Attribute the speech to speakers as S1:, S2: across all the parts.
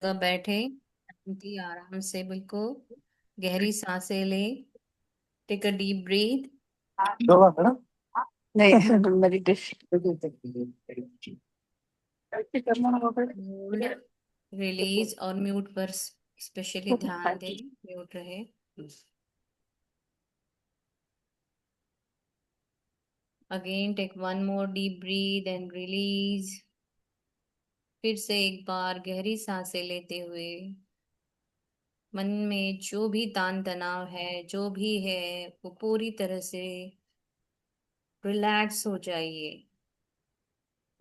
S1: जगह बैठे शांति आराम से बिल्कुल गहरी सांसें ले। Take a deep breath.
S2: Yoga करो। नहीं मेडिटेशन करना होगा।
S1: होल्ड, रिलीज और म्यूट पर स्पेशली ध्यान दें। म्यूट रहे। Again take one more deep breath and release. फिर से एक बार गहरी सांसें लेते हुए मन में जो भी तान तनाव है, जो भी है, वो पूरी तरह से रिलैक्स हो जाइए।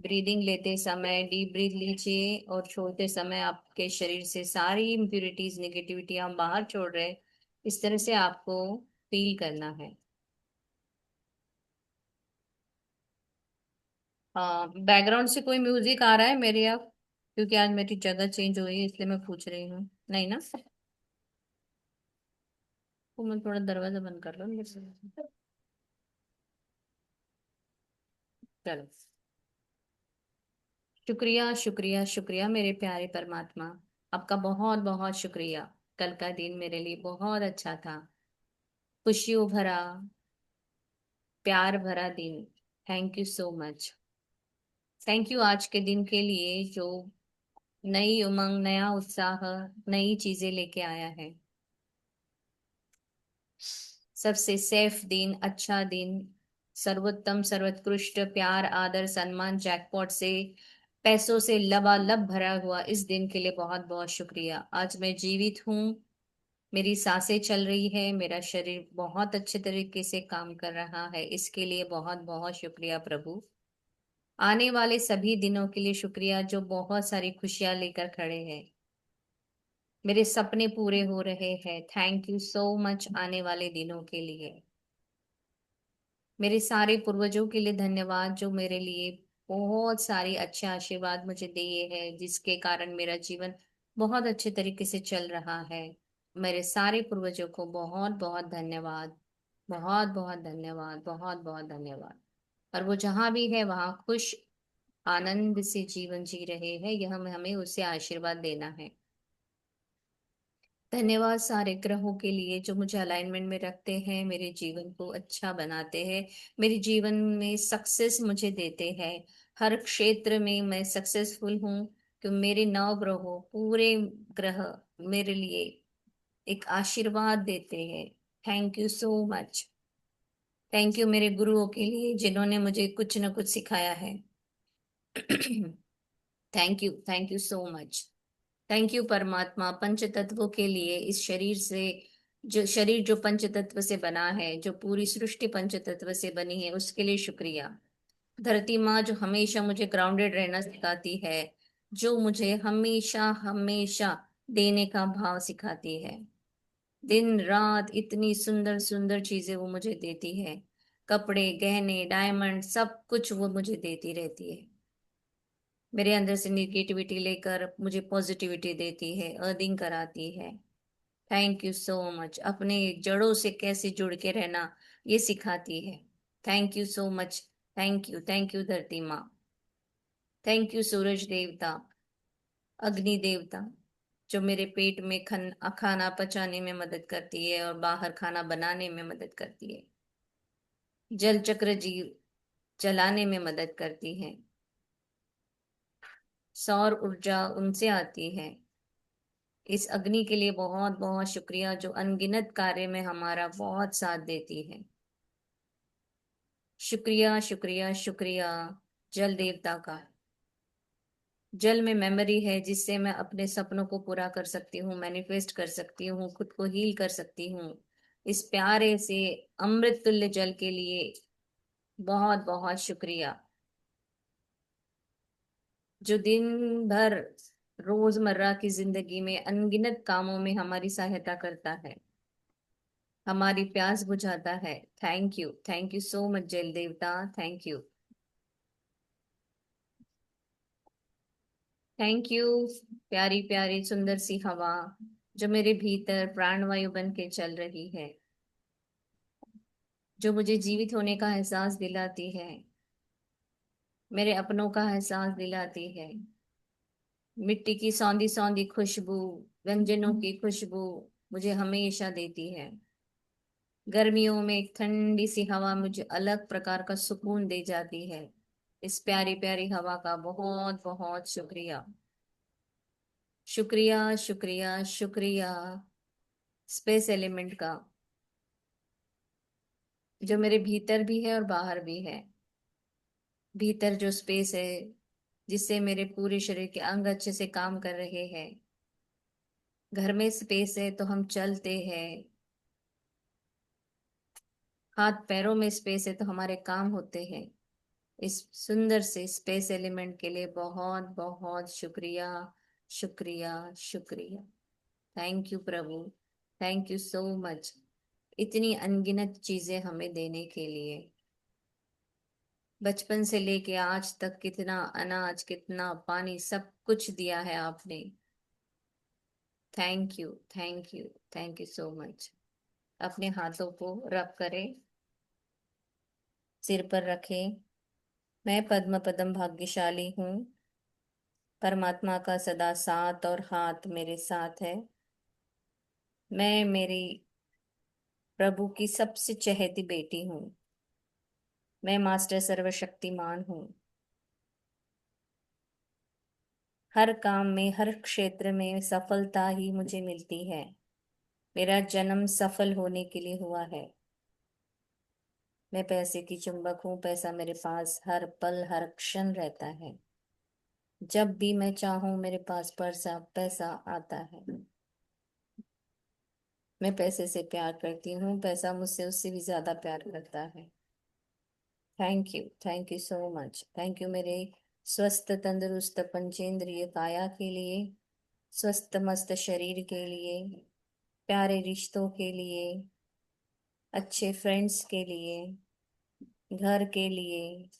S1: ब्रीदिंग लेते समय डीप ब्रीथ लीजिए और छोड़ते समय आपके शरीर से सारी इम्प्यूरिटीज नेगेटिविटी हम बाहर छोड़ रहे हैं। इस तरह से आपको फील करना है। हाँ, बैकग्राउंड से कोई म्यूजिक आ रहा है मेरे आप? क्योंकि आज मेरी जगह चेंज हुई है इसलिए मैं पूछ रही हूँ। नहीं ना? तो मैं थोड़ा दरवाजा बंद कर लूँ मेरे से। चलो। शुक्रिया शुक्रिया शुक्रिया मेरे प्यारे परमात्मा। आपका बहुत बहुत शुक्रिया। कल का दिन मेरे लिए बहुत अच्छा था। खुशियों भरा, प्यार भरा दिन। Thank you so much. Thank you आज के दिन के लिए जो नई उमंग, नया उत्साह, नई चीजें लेके आया है। सबसे सेफ दिन, अच्छा दिन, सर्वोत्तम सर्वोत्कृष्ट प्यार आदर सम्मान जैकपॉट से, पैसों से लबालब भरा हुआ इस दिन के लिए बहुत बहुत शुक्रिया। आज मैं जीवित हूँ, मेरी सांसें चल रही है, मेरा शरीर बहुत अच्छे तरीके से काम कर रहा है, इसके लिए बहुत बहुत शुक्रिया प्रभु। आने वाले सभी दिनों के लिए शुक्रिया जो बहुत सारी खुशियां लेकर खड़े हैं। मेरे सपने पूरे हो रहे हैं, थैंक यू सो मच आने वाले दिनों के लिए। मेरे सारे पूर्वजों के लिए धन्यवाद जो मेरे लिए बहुत सारी अच्छे आशीर्वाद मुझे दिए हैं, जिसके कारण मेरा जीवन बहुत अच्छे तरीके से चल रहा है। मेरे सारे पूर्वजों को बहुत बहुत धन्यवाद। बहुत बहुत धन्यवाद, बहुत बहुत धन्यवाद। और वो जहाँ भी है वहाँ खुश आनंद से जीवन जी रहे हैं, यह हमें उसे आशीर्वाद देना है। धन्यवाद सारे ग्रहों के लिए जो मुझे अलाइनमेंट में रखते हैं, मेरे जीवन को अच्छा बनाते हैं, मेरे जीवन में सक्सेस मुझे देते हैं। हर क्षेत्र में मैं सक्सेसफुल हूँ कि मेरे नौ ग्रहों, पूरे ग्रह मेरे लिए एक आशीर्वाद देते हैं। Thank you so much. Thank you मेरे गुरुओं के लिए जिन्होंने मुझे कुछ न कुछ सिखाया है। Thank you so much. Thank you परमात्मा पंच तत्वों के लिए, इस शरीर से, जो शरीर जो पंच तत्व से बना है, जो पूरी सृष्टि पंच तत्व से बनी है, उसके लिए शुक्रिया। धरती माँ जो हमेशा मुझे ग्राउंडेड रहना सिखाती है, जो मुझे हमेशा हमेशा देने का भाव सिखाती है। दिन रात इतनी सुंदर सुंदर चीजें वो मुझे देती है। कपड़े, गहने, डायमंड, सब कुछ वो मुझे देती रहती है। मेरे अंदर से निगेटिविटी लेकर मुझे पॉजिटिविटी देती है, अर्निंग कराती है। Thank you so much. अपने जड़ों से कैसे जुड़ के रहना ये सिखाती है। Thank you so much. Thank you धरती माँ। थैंक यू सूरज देवता, अग्नि देवता, जो मेरे पेट में खाना पचाने में मदद करती है और बाहर खाना बनाने में मदद करती है। जल चक्र जीव चलाने में मदद करती है। सौर ऊर्जा उनसे आती है। इस अग्नि के लिए बहुत बहुत शुक्रिया जो अनगिनत कार्य में हमारा बहुत साथ देती है। शुक्रिया शुक्रिया शुक्रिया जल देवता का। जल में मेमोरी है जिससे मैं अपने सपनों को पूरा कर सकती हूँ, मैनिफेस्ट कर सकती हूँ, खुद को हील कर सकती हूँ। इस प्यारे से अमृत तुल्य जल के लिए बहुत बहुत शुक्रिया, जो दिन भर रोजमर्रा की जिंदगी में अनगिनत कामों में हमारी सहायता करता है, हमारी प्यास बुझाता है। थैंक यू सो मच जल देवता। Thank you. थैंक यू प्यारी प्यारी सुंदर सी हवा जो मेरे भीतर प्राणवायु बन के चल रही है, जो मुझे जीवित होने का एहसास दिलाती है, मेरे अपनों का एहसास दिलाती है। मिट्टी की सौंधी सौंधी खुशबू, व्यंजनों की खुशबू मुझे हमेशा देती है। गर्मियों में एक ठंडी सी हवा मुझे अलग प्रकार का सुकून दे जाती है। इस प्यारी प्यारी हवा का बहुत बहुत शुक्रिया। शुक्रिया शुक्रिया शुक्रिया स्पेस एलिमेंट का, जो मेरे भीतर भी है और बाहर भी है। भीतर जो स्पेस है जिससे मेरे पूरे शरीर के अंग अच्छे से काम कर रहे हैं। घर में स्पेस है तो हम चलते हैं। हाथ पैरों में स्पेस है तो हमारे काम होते हैं। इस सुंदर से स्पेस एलिमेंट के लिए बहुत बहुत शुक्रिया शुक्रिया शुक्रिया। Thank you Prabhu. Thank you so much, इतनी अनगिनत चीजें हमें देने के लिए। बचपन से लेके आज तक कितना अनाज, कितना पानी, सब कुछ दिया है आपने। Thank you thank you thank you so much. अपने हाथों को रब करें, सिर पर रखें। मैं पद्म पदम भाग्यशाली हूँ। परमात्मा का सदा साथ और हाथ मेरे साथ है। मैं मेरी प्रभु की सबसे चहेती बेटी हूँ। मैं मास्टर सर्वशक्तिमान हूँ। हर काम में, हर क्षेत्र में सफलता ही मुझे मिलती है। मेरा जन्म सफल होने के लिए हुआ है। मैं पैसे की चुंबक हूँ। पैसा मेरे पास हर पल हर क्षण रहता है। जब भी मैं चाहूँ मेरे पास पैसा पैसा आता है। मैं पैसे से प्यार करती हूँ, पैसा मुझसे उससे भी ज्यादा प्यार करता है। Thank you so much. Thank you मेरे स्वस्थ तंदुरुस्त पंचेंद्रिय काया के लिए, स्वस्थ मस्त शरीर के लिए, प्यारे रिश्तों के लिए, अच्छे फ्रेंड्स के लिए, घर के लिए।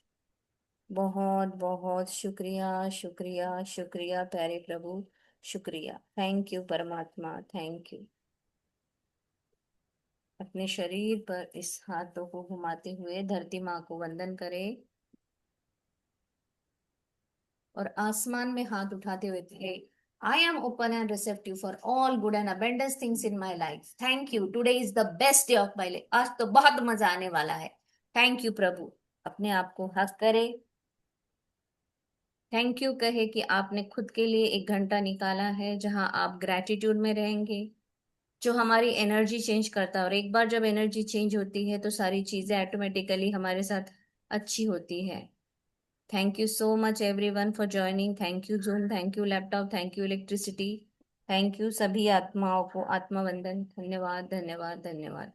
S1: बहुत बहुत शुक्रिया शुक्रिया शुक्रिया प्यारे प्रभु। शुक्रिया। थैंक यू परमात्मा। Thank you. अपने शरीर पर इस हाथों को घुमाते हुए धरती माँ को वंदन करें और आसमान में हाथ उठाते हुए कहे, I am open and receptive for all good and abundance things in my life. Thank you, today is the best day of my life. आज तो बहुत मजा आने वाला है। थैंक यू प्रभु। अपने आप को हक करे। थैंक यू कहे कि आपने खुद के लिए एक घंटा निकाला है जहां आप ग्रेटिट्यूड में रहेंगे, जो हमारी एनर्जी चेंज करता है। और एक बार जब एनर्जी चेंज होती है तो सारी चीजें ऑटोमेटिकली हमारे साथ अच्छी होती है। Thank you so much everyone for joining. Thank you zoom, thank you laptop, thank you electricity. Thank you सभी आत्माओं को आत्मा वंदन। धन्यवाद धन्यवाद धन्यवाद।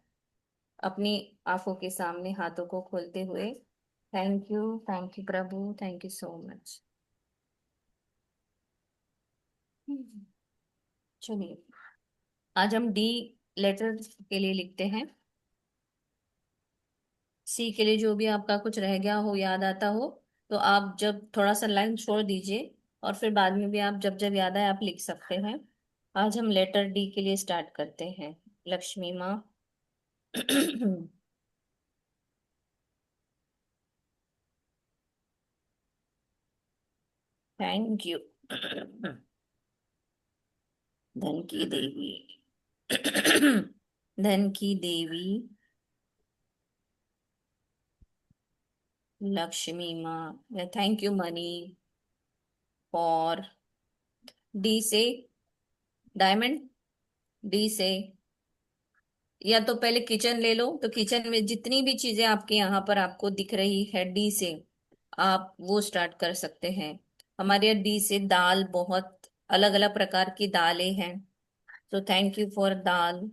S1: अपनी आंखों के सामने हाथों को खोलते हुए thank you Prabhu. Thank you so much. चलिए, आज हम डी लेटर के लिए लिखते हैं। सी के लिए जो भी आपका कुछ रह गया हो, याद आता हो, तो आप जब थोड़ा सा लाइन छोड़ दीजिए और फिर बाद में भी आप जब जब याद आए आप लिख सकते हैं। आज हम लेटर डी के लिए स्टार्ट करते हैं। लक्ष्मी माँ। Thank you. धन की देवी। धन की देवी लक्ष्मी माँ। Thank you money for. D से डायमंड। डी से, या तो पहले किचन ले लो, तो किचन में जितनी भी चीजें आपके यहाँ पर आपको दिख रही है डी से, आप वो स्टार्ट कर सकते हैं। हमारे यहाँ डी से दाल, बहुत अलग अलग प्रकार की दालें हैं। तो थैंक यू फॉर दाल,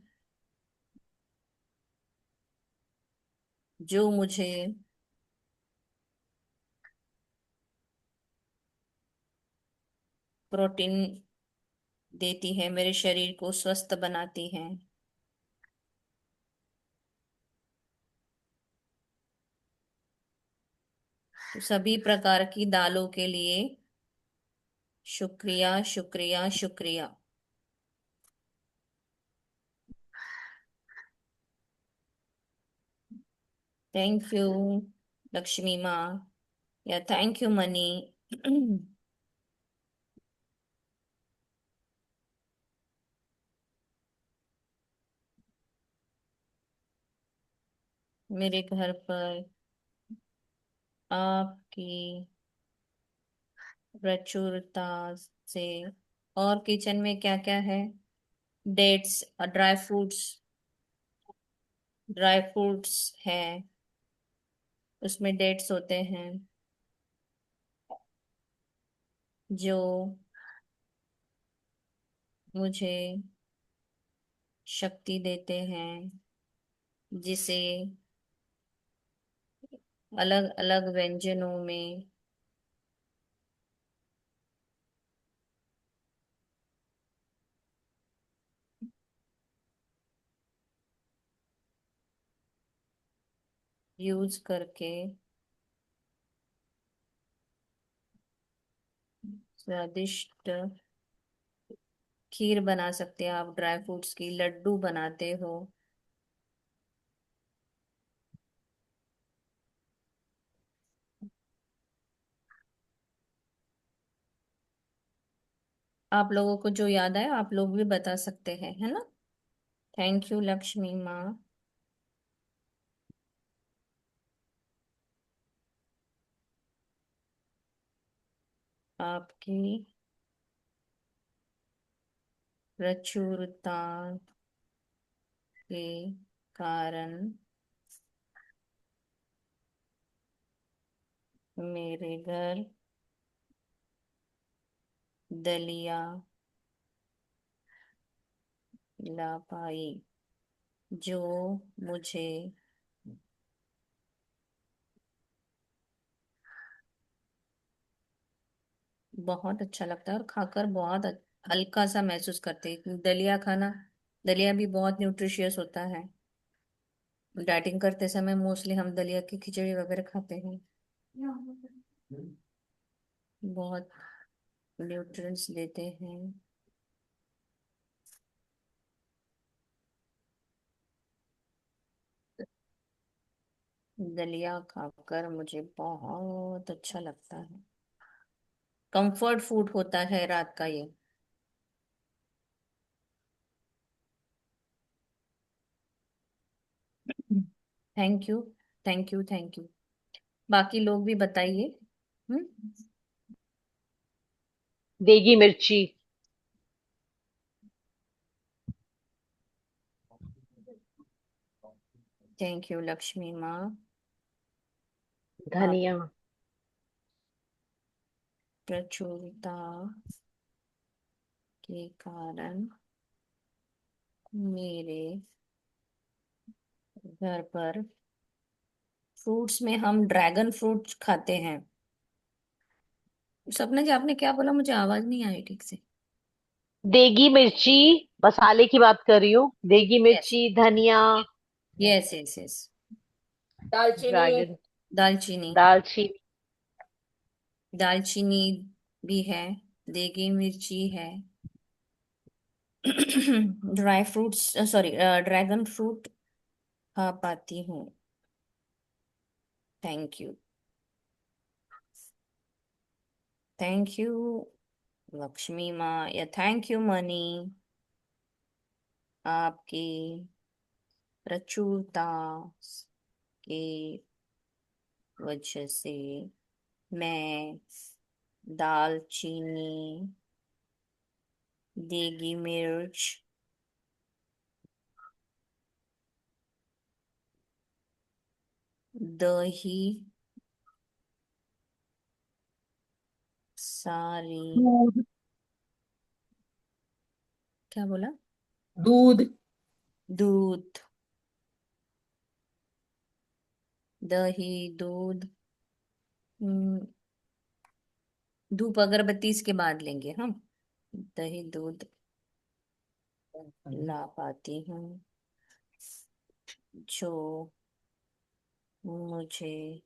S1: जो मुझे प्रोटीन देती है, मेरे शरीर को स्वस्थ बनाती है। तो सभी प्रकार की दालों के लिए शुक्रिया शुक्रिया शुक्रिया। थैंक यू लक्ष्मी माँ, या थैंक यू मनी। मेरे घर पर आपकी प्रचुरता से। और किचन में क्या क्या है? डेट्स, ड्राई फ्रूट्स है, उसमें डेट्स होते हैं जो मुझे शक्ति देते हैं, जिसे अलग अलग व्यंजनों में यूज करके स्वादिष्ट खीर बना सकते हैं। आप ड्राई फ्रूट्स की लड्डू बनाते हो। आप लोगों को जो याद आए आप लोग भी बता सकते हैं, है ना? थैंक यू लक्ष्मी माँ। आपकी प्रचुरता के कारण मेरे घर दलिया ला पाई, जो मुझे बहुत अच्छा लगता है और खाकर बहुत हल्का सा महसूस करते हैं, क्योंकि दलिया खाना, दलिया भी बहुत न्यूट्रिशियस होता है। डाइटिंग करते समय मोस्टली हम दलिया की खिचड़ी वगैरह खाते हैं। बहुत न्यूट्रिएंट्स देते हैं। दलिया खाकर मुझे बहुत अच्छा लगता है। कंफर्ट फूड होता है रात का ये। Thank you, thank you, thank you. बाकी लोग भी बताइए। हम्म।
S3: देगी मिर्ची।
S1: थैंक यू लक्ष्मी माँ। आप
S3: धनिया।
S1: प्रचुरता के कारण मेरे घर पर फ्रूट्स में हम ड्रैगन फ्रूट खाते हैं। सपना जी, आपने क्या बोला? मुझे आवाज नहीं आई ठीक से।
S3: देगी मिर्ची। मसाले की बात कर रही हूँ। देगी
S1: यस,
S3: मिर्ची, धनिया।
S1: Yes, yes, yes. दालचीनी है।
S3: ड्रैगन।
S1: दालचीनी।
S3: दालचीनी।
S1: दालचीनी भी है। देगी मिर्ची है। Dry fruits, sorry, dragon fruit खा पाती हूँ। Thank you, thank you Lakshmi माँ, या थैंक यू मनी। आपकी प्रचुरता की वजह से मैं दालचीनी, देगी मिर्च, दही, सारी,
S2: दूध।
S1: क्या बोला?
S2: दूध।
S1: दूध, दही, दूध। हम्म, धूप अगरबत्ती इसके बाद लेंगे हम। दही दूध ला पाती हूँ, जो मुझे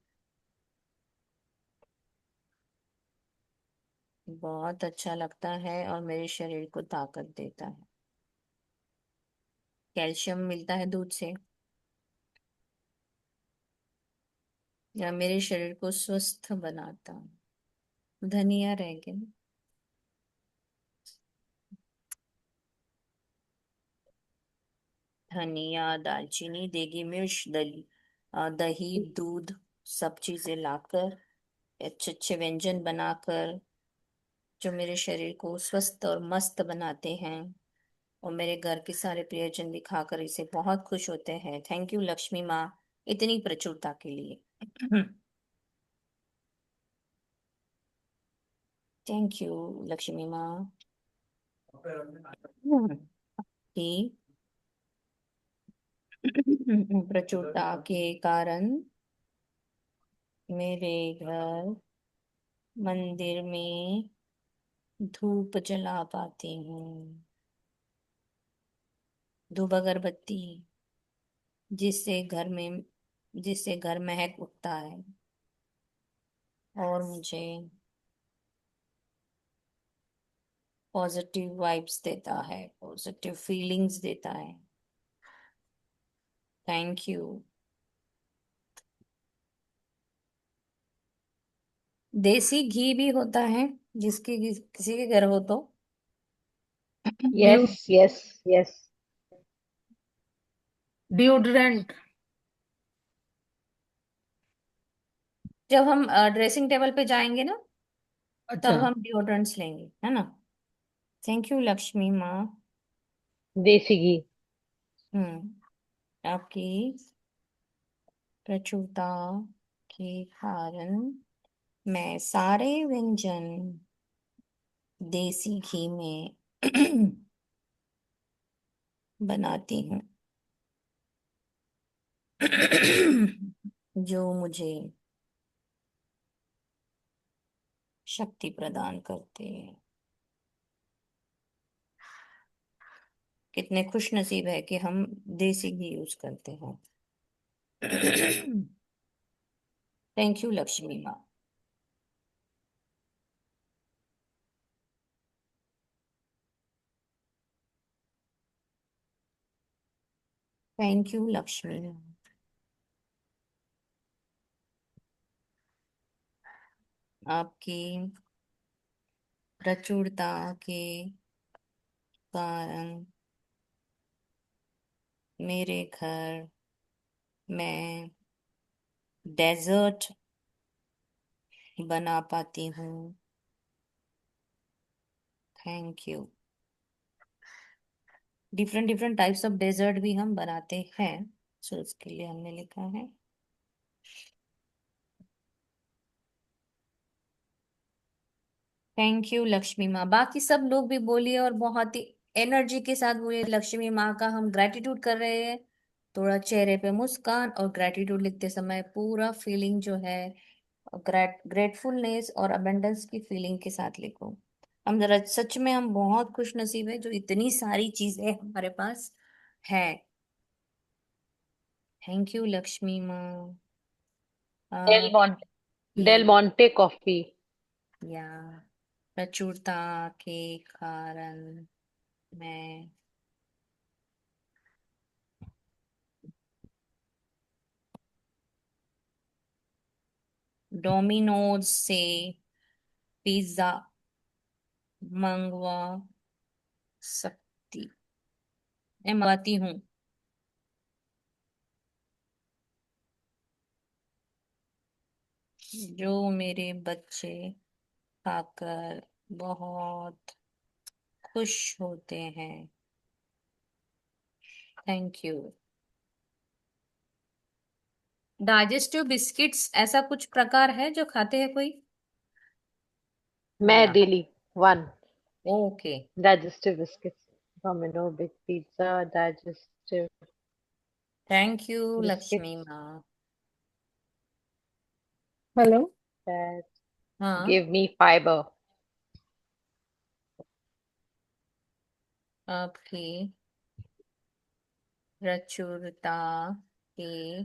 S1: बहुत अच्छा लगता है और मेरे शरीर को ताकत देता है। कैल्शियम मिलता है दूध से, या मेरे शरीर को स्वस्थ बनाता है। धनिया रह गया। धनिया, दालचीनी, देगी मिर्च, दली। दही दूध सब चीजें लाकर अच्छे अच्छे व्यंजन बनाकर जो मेरे शरीर को स्वस्थ और मस्त बनाते हैं, और मेरे घर के सारे प्रियजन भी खाकर इसे बहुत खुश होते हैं। थैंक यू लक्ष्मी माँ, इतनी प्रचुरता के लिए। थैंक यू लक्ष्मी माँ की प्रचुरता के कारण मेरे घर मंदिर में धूप जला पाती हूँ, धूप अगरबत्ती, जिससे घर महक उठता है और मुझे पॉजिटिव वाइब्स देता है, पॉजिटिव फीलिंग्स देता है। Thank you. देसी घी भी होता है, जिसके किसी के घर हो तो
S3: यस यस यस।
S2: डिओड्रेंट।
S1: जब हम ड्रेसिंग टेबल पे जाएंगे ना,
S2: अच्छा।
S1: तब हम डिओड्रेंट्स लेंगे, है ना। थैंक यू लक्ष्मी माँ।
S3: देसी घी।
S1: आपकी प्रचुरता के कारण मैं सारे व्यंजन देसी घी में बनाती हूँ, जो मुझे शक्ति प्रदान करते हैं। कितने खुश नसीब है कि हम देसी घी यूज करते हैं। थैंक यू लक्ष्मी माँ। थैंक यू लक्ष्मी माँ। आपकी प्रचुरता के कारण मेरे घर में डेजर्ट बना पाती हूँ। Thank you. Different different types of dessert भी हम बनाते हैं, सो उसके लिए हमने लिखा है। थैंक यू लक्ष्मी माँ। बाकी सब लोग भी बोलिए और बहुत ही एनर्जी के साथ बोलिए, लक्ष्मी माँ का हम ग्रेटिट्यूड कर रहे हैं। थोड़ा चेहरे पे मुस्कान, और ग्रेटिट्यूड लिखते समय पूरा फीलिंग जो है, ग्रेटफुलनेस और अबेंडेंस की फीलिंग के साथ लिखो। हम जरा सच में हम बहुत खुश नसीब है जो इतनी सारी चीजें हमारे पास है। थैंक यू लक्ष्मी माँ।
S3: Del Monte. डेल
S1: आपकी
S3: मॉन्टे कॉफी।
S1: या प्रचुरता के कारण मैं डोमिनोज से पिज्जा मंगवा सकती मंगवाती हूँ, जो मेरे बच्चे खाकर बहुत खुश होते हैं। Thank you. डाइजेस्टिव बिस्किट्स ऐसा कुछ प्रकार है जो खाते हैं कोई?
S3: मैं
S1: या
S3: daily one.
S1: Okay.
S3: Digestive biscuits. Domino big pizza digestive
S1: thank you Lakshmi
S3: biscuits
S1: माँ।
S2: हेलो।
S3: that
S1: हाँ,
S3: give me fiber।
S1: आपकी प्रचुरता के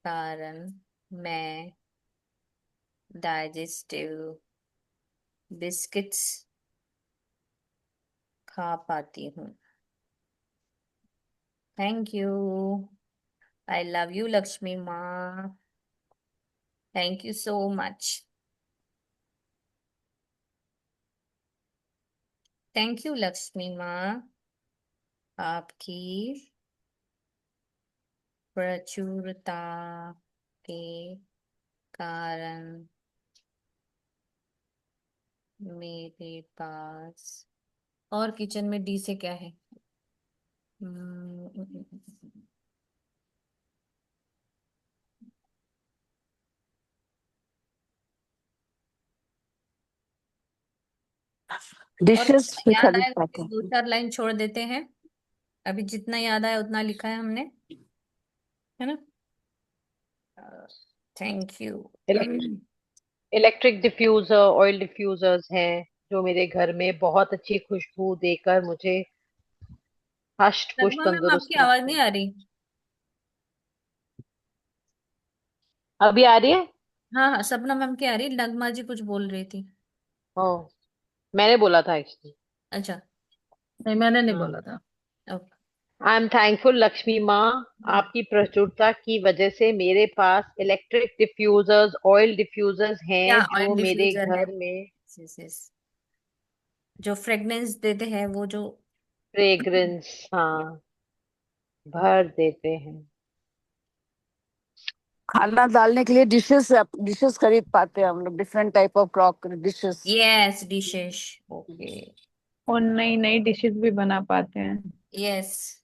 S1: कारण मैं डाइजेस्टिव बिस्किट्स खा पाती हूँ। Thank you. I love you Lakshmi माँ। Thank you so much. Thank you Lakshmi माँ। आपकी प्रचुरता के कारण मेरे पास, और किचन में डी से क्या है? हम्म, और
S4: डिशेस
S1: जितना
S4: भी
S1: याद
S4: खरीद
S1: आए
S4: पाते
S1: उसकी दो
S4: हैं।
S1: चार लाइन छोड़ देते हैं। अभी जितना याद आया उतना लिखा है हमने, है ना? Thank you.
S3: Electric diffuser, oil diffusers हैं जो मेरे घर में बहुत अच्छी खुशबू देकर मुझे हष्ट पुष्ट
S1: नगमा मैम,
S3: तंदुरुस्त
S1: आपकी आवाज
S3: रखते
S1: नहीं
S3: हैं।
S1: आ रही।
S3: अभी आ रही है?
S1: हाँ हाँ, सपना मैम की आ रही, नगमा जी कुछ बोल रही थी।
S3: ओ, मैंने बोला था एक्चुअली।
S1: अच्छा।
S2: नहीं, मैंने नहीं
S3: हाँ।
S2: बोला था।
S1: Okay.
S3: I am thankful Lakshmi माँ, आपकी प्रचुरता की वजह से मेरे पास इलेक्ट्रिक डिफ्यूजर्स, ऑयल डिफ्यूजर्स
S1: क्या
S3: हैं
S1: ऑयल
S3: जो मेरे
S1: डिफ्यूजर है?
S3: घर में
S1: यस यस, जो फ्रेग्रेंस देते हैं वो जो।
S3: फ्रेग्रेंस, हाँ, भर देते हैं।
S4: खाना डालने के लिए डिशेस डिशेस खरीद पाते हैं हम लोग, different type of crockery dishes.
S1: Yes, dishes. Okay.
S2: और नई नई डिशेस भी बना पाते हैं।
S1: Yes.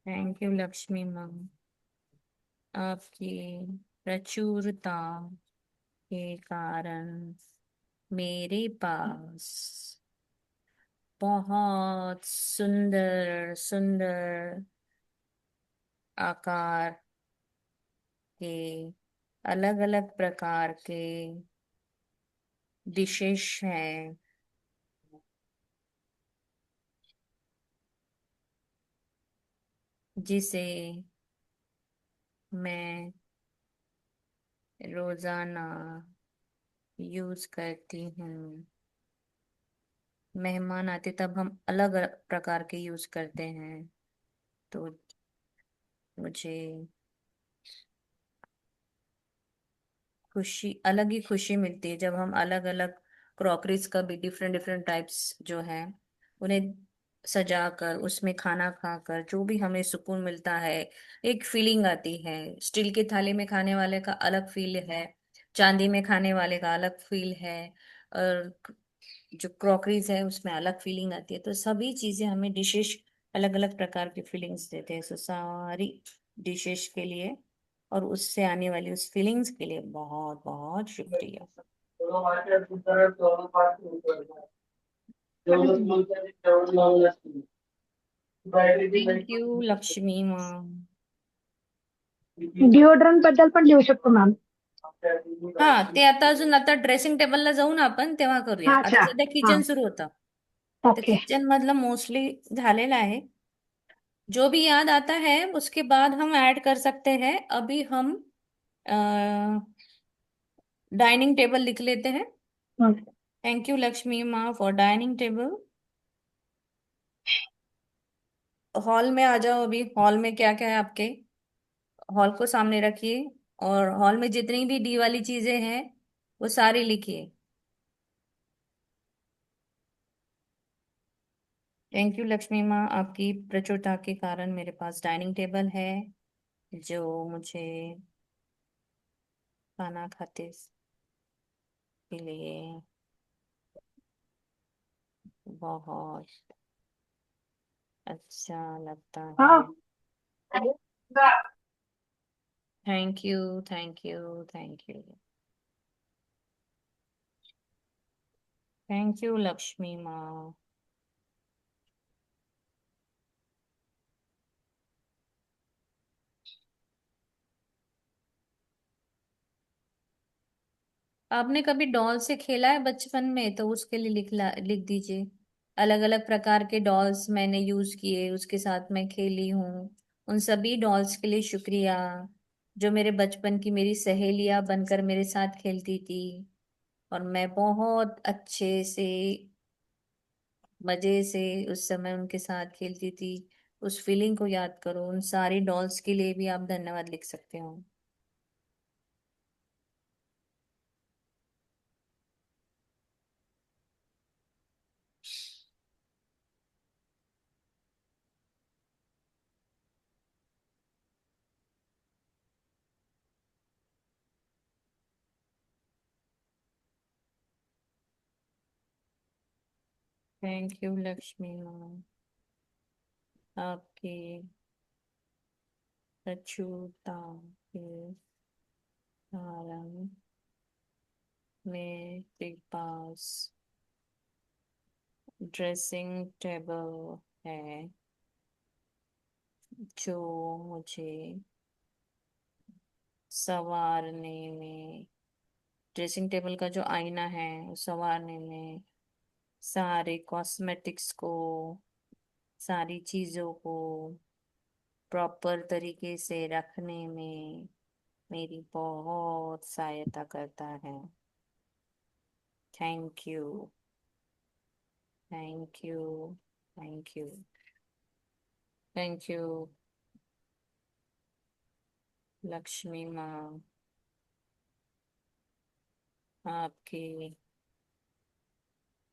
S1: Thank you Lakshmi ma'am, आपकी प्रचुरता के कारण मेरे पास बहुत सुंदर सुंदर आकार के, अलग अलग प्रकार के डिशेस हैं, जिसे मैं रोजाना यूज करती हूँ। मेहमान आते तब हम अलग अलग प्रकार के यूज करते हैं, तो मुझे खुशी, अलग ही खुशी मिलती है जब हम अलग अलग क्रॉकरीज का भी डिफरेंट डिफरेंट टाइप्स जो है उन्हें सजा कर उसमें खाना खाकर जो भी हमें सुकून मिलता है, एक फीलिंग आती है। स्टील की थाली में खाने वाले का अलग फील है, चांदी में खाने वाले का अलग फील है, और जो क्रॉकरीज है उसमें अलग फीलिंग आती है। तो सभी चीजें हमें डिशेस अलग अलग प्रकार की फीलिंग्स देते हैं। सो सारी डिशेस के लिए और उससे आने वाली उस फीलिंग्स के लिए बहुत बहुत शुक्रिया। Thank you Lakshmi ma'am.
S5: Deodorant बद्दल पण लिहू शकतो मॅम.
S1: हा, ते आता अजून, आता ड्रेसिंग टेबलला जाऊ ना आपण, तेव्हा करूया.
S5: हा,
S1: आता
S5: अच्छा.
S1: सध्या
S5: हा,
S1: किचन सुरू होतं. तर
S5: ओके.
S1: किचन मधलं मोस्टली झालेलं आहे। जो भी याद आता है उसके बाद हम ऐड कर सकते हैं। अभी हम डाइनिंग टेबल लिख लेते हैं।
S5: हं.
S1: थैंक यू लक्ष्मी माँ फॉर डाइनिंग टेबल। हॉल में आ जाओ, अभी हॉल में क्या क्या है आपके, हॉल को सामने रखिए और हॉल में जितनी भी डी वाली चीजें हैं वो सारी लिखिए। थैंक यू लक्ष्मी माँ, आपकी प्रचुरता के कारण मेरे पास डाइनिंग टेबल है जो मुझे खाना खाते के लिए बहुत अच्छा लगता
S5: हा.
S1: है। Thank you, thank you, thank you, thank you Lakshmi माँ। आपने कभी डॉल से खेला है बचपन में? तो उसके लिए लिख दीजिए। अलग अलग प्रकार के डॉल्स मैंने यूज किए, उसके साथ मैं खेली हूँ। उन सभी डॉल्स के लिए शुक्रिया, जो मेरे बचपन की मेरी सहेलियां बनकर मेरे साथ खेलती थी, और मैं बहुत अच्छे से मजे से उस समय उनके साथ खेलती थी। उस फीलिंग को याद करो। उन सारी डॉल्स के लिए भी आप धन्यवाद लिख सकते हो। थैंक यू लक्ष्मी माँ, आपकी प्रचुरता के कारण मेरे पास ड्रेसिंग टेबल है जो मुझे संवारने में, ड्रेसिंग टेबल का जो आईना है वो संवारने में, सारे कॉस्मेटिक्स को, सारी चीजों को प्रॉपर तरीके से रखने में मेरी बहुत सहायता करता है। Thank you, thank you, thank you, thank you Lakshmi माँ, आपकी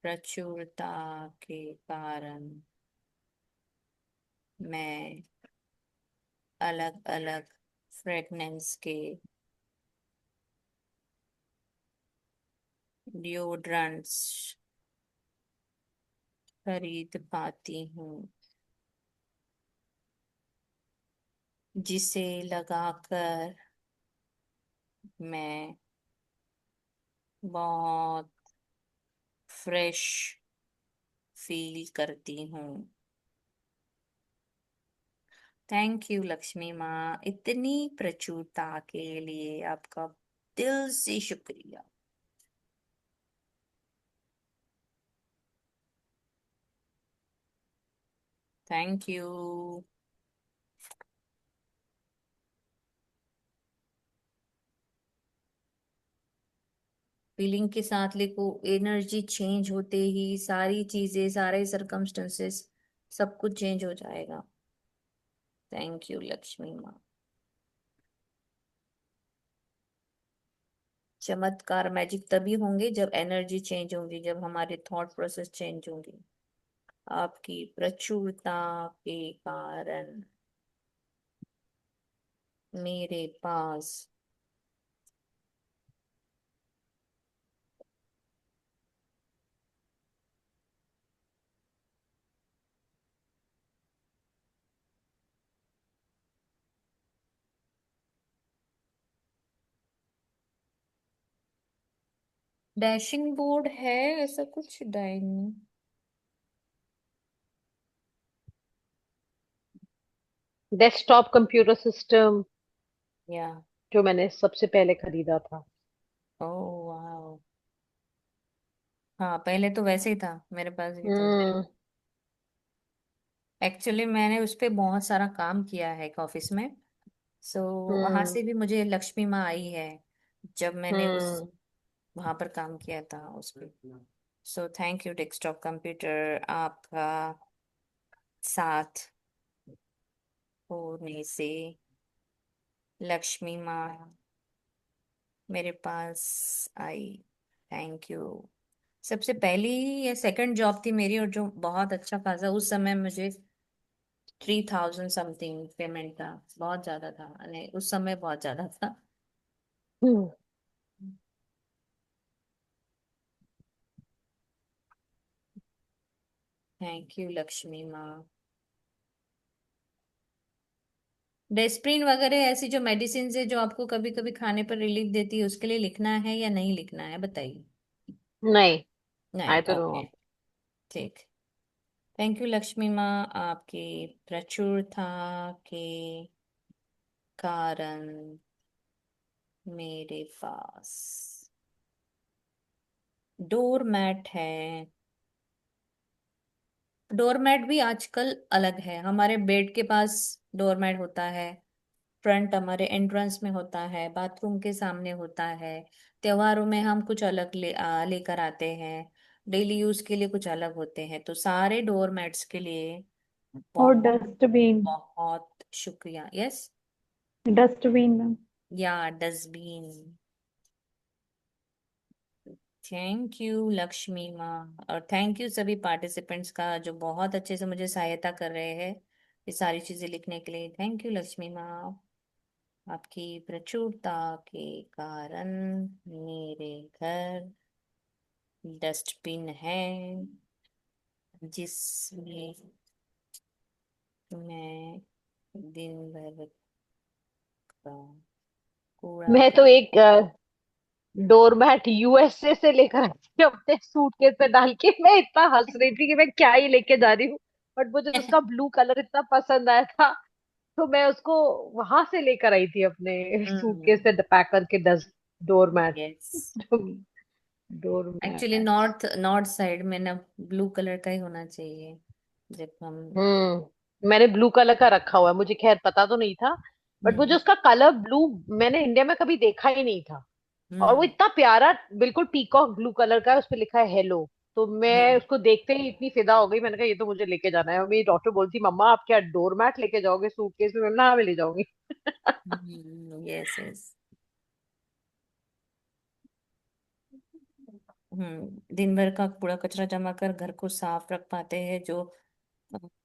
S1: प्रचुरता के कारण मैं अलग अलग फ्रेगनेंस के डिओड्रेंट्स खरीद पाती हूँ, जिसे लगाकर मैं बहुत फ्रेश फील करती हूँ। थैंक यू लक्ष्मी माँ, इतनी प्रचुरता के लिए आपका दिल से शुक्रिया। Thank you. फीलिंग के साथ लिखो, एनर्जी चेंज होते ही सारी चीजें, सारे सरकमस्टेंसेस, सब कुछ चेंज हो जाएगा। थैंक यू लक्ष्मी माँ। चमत्कार, मैजिक तभी होंगे जब एनर्जी चेंज होगी, जब हमारे थॉट प्रोसेस चेंज होंगे। आपकी प्रचुरता के कारण मेरे पास डैशिंग बोर्ड है, ऐसा कुछ डाइनिंग,
S3: डेस्कटॉप कंप्यूटर सिस्टम
S1: या
S3: जो मैंने सबसे पहले खरीदा था।
S1: ओ वाह, हाँ पहले तो वैसे ही था, मेरे पास भी था।
S3: हम्म।
S1: एक्चुअली मैंने उस पे बहुत सारा काम किया है ऑफिस में, सो वहां
S3: हम्म।
S1: से भी मुझे लक्ष्मी माँ आई है, जब मैंने उस
S3: हम्म।
S1: वहां पर काम किया था उस पे। So thank you desktop computer, आपका साथ होने से लक्ष्मी माँ मेरे पास आई। Thank you. सबसे पहली या सेकंड जॉब थी मेरी, और जो बहुत अच्छा खासा उस समय मुझे 3000 समथिंग पेमेंट था, बहुत ज्यादा था, नहीं उस समय बहुत ज्यादा था।
S3: हम्म।
S1: थैंक यू लक्ष्मी माँ। डेस्प्रिन वगैरह ऐसी जो मेडिसिन है जो आपको कभी कभी खाने पर रिलीफ देती है, उसके लिए लिखना है या नहीं लिखना है, बताइए।
S3: नहीं,
S1: नहीं,
S3: आई डोंट
S1: ओके,
S3: नो।
S1: ठीक। थैंक यू लक्ष्मी माँ, आपकी प्रचुरता के कारण मेरे पास डोरमैट है। डोरमैट भी आजकल अलग है, हमारे बेड के पास डोरमैट होता है, फ्रंट हमारे एंट्रेंस में होता है, बाथरूम के सामने होता है, त्योहारों में हम कुछ अलग लेकर आते हैं, डेली यूज के लिए कुछ अलग होते हैं। तो सारे डोरमैट्स के लिए
S2: और
S1: बहुत
S2: डस्टबिन।
S1: बहुत शुक्रिया। Yes,
S2: dustbin ma'am.
S1: या डस्टबिन। थैंक यू लक्ष्मी माँ, और थैंक यू सभी पार्टिसिपेंट्स का जो बहुत अच्छे से मुझे सहायता कर रहे हैं ये सारी चीजें लिखने के लिए। थैंक यू लक्ष्मी माँ, आपकी प्रचुरता के कारण मेरे घर डस्टबिन है, जिसमें मैं दिन भर का कूड़ा
S3: मैं
S1: कर।
S3: तो एक डोरमैट यूएसए से लेकर आई थी अपने सूटकेस में डाल के। मैं इतना हंस रही थी कि मैं क्या ही लेके जा रही हूँ, बट मुझे उसका ब्लू कलर इतना पसंद आया था, तो मैं उसको वहां से लेकर आई थी अपने सूटकेस
S1: हम्म।
S3: में पैक करके। 10 doormat.
S1: Yes. Actually
S3: doormat.
S1: North north side में ना ब्लू कलर का ही होना चाहिए जब हम।
S3: मैंने ब्लू कलर का रखा हुआ है, मुझे खैर पता तो नहीं था, बट मुझे
S1: हम्म।
S3: उसका कलर ब्लू मैंने इंडिया में कभी देखा ही नहीं था। और वो
S1: हम्म।
S3: इतना प्यारा, बिल्कुल पीकॉक ब्लू कलर का है, उस पे लिखा है हेलो। तो मैं
S1: हम्म।
S3: उसको देखते ही इतनी फिदा हो गई, मैंने कहा ये तो मुझे लेके जाना है। और मेरी डॉक्टर बोलती मम्मा आप क्या डोरमैट लेके जाओगे सूटकेस में? मैंने कहा, हाँ मैं ले जाऊंगी।
S1: Yes yes. दिन भर का कूड़ा कचरा जमा कर घर को साफ रख पाते हैं जो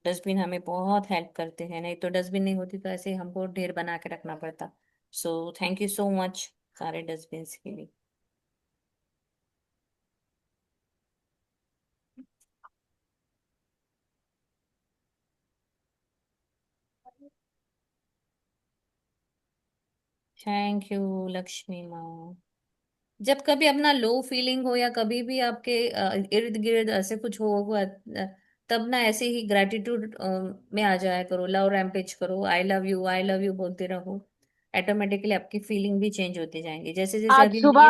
S1: डस्टबिन हमें बहुत हेल्प करते हैं। नहीं तो डस्टबिन नहीं होती तो ऐसे हमको ढेर बना के रखना पड़ता। So thank you so much सारे डस्टबिन के लिए। थैंक यू लक्ष्मी माँ। जब कभी अपना लो फीलिंग हो या कभी भी आपके इर्द गिर्द ऐसे कुछ हो हुआ तब ना ऐसे ही ग्रेटिट्यूड में आ जाया करो, लव रैम्पेज करो, आई लव यू बोलते रहो। ऑटोमेटिकली आपकी फीलिंग भी चेंज होती जाएंगी जैसे जैसे
S3: आज
S1: अभी हम ये सब।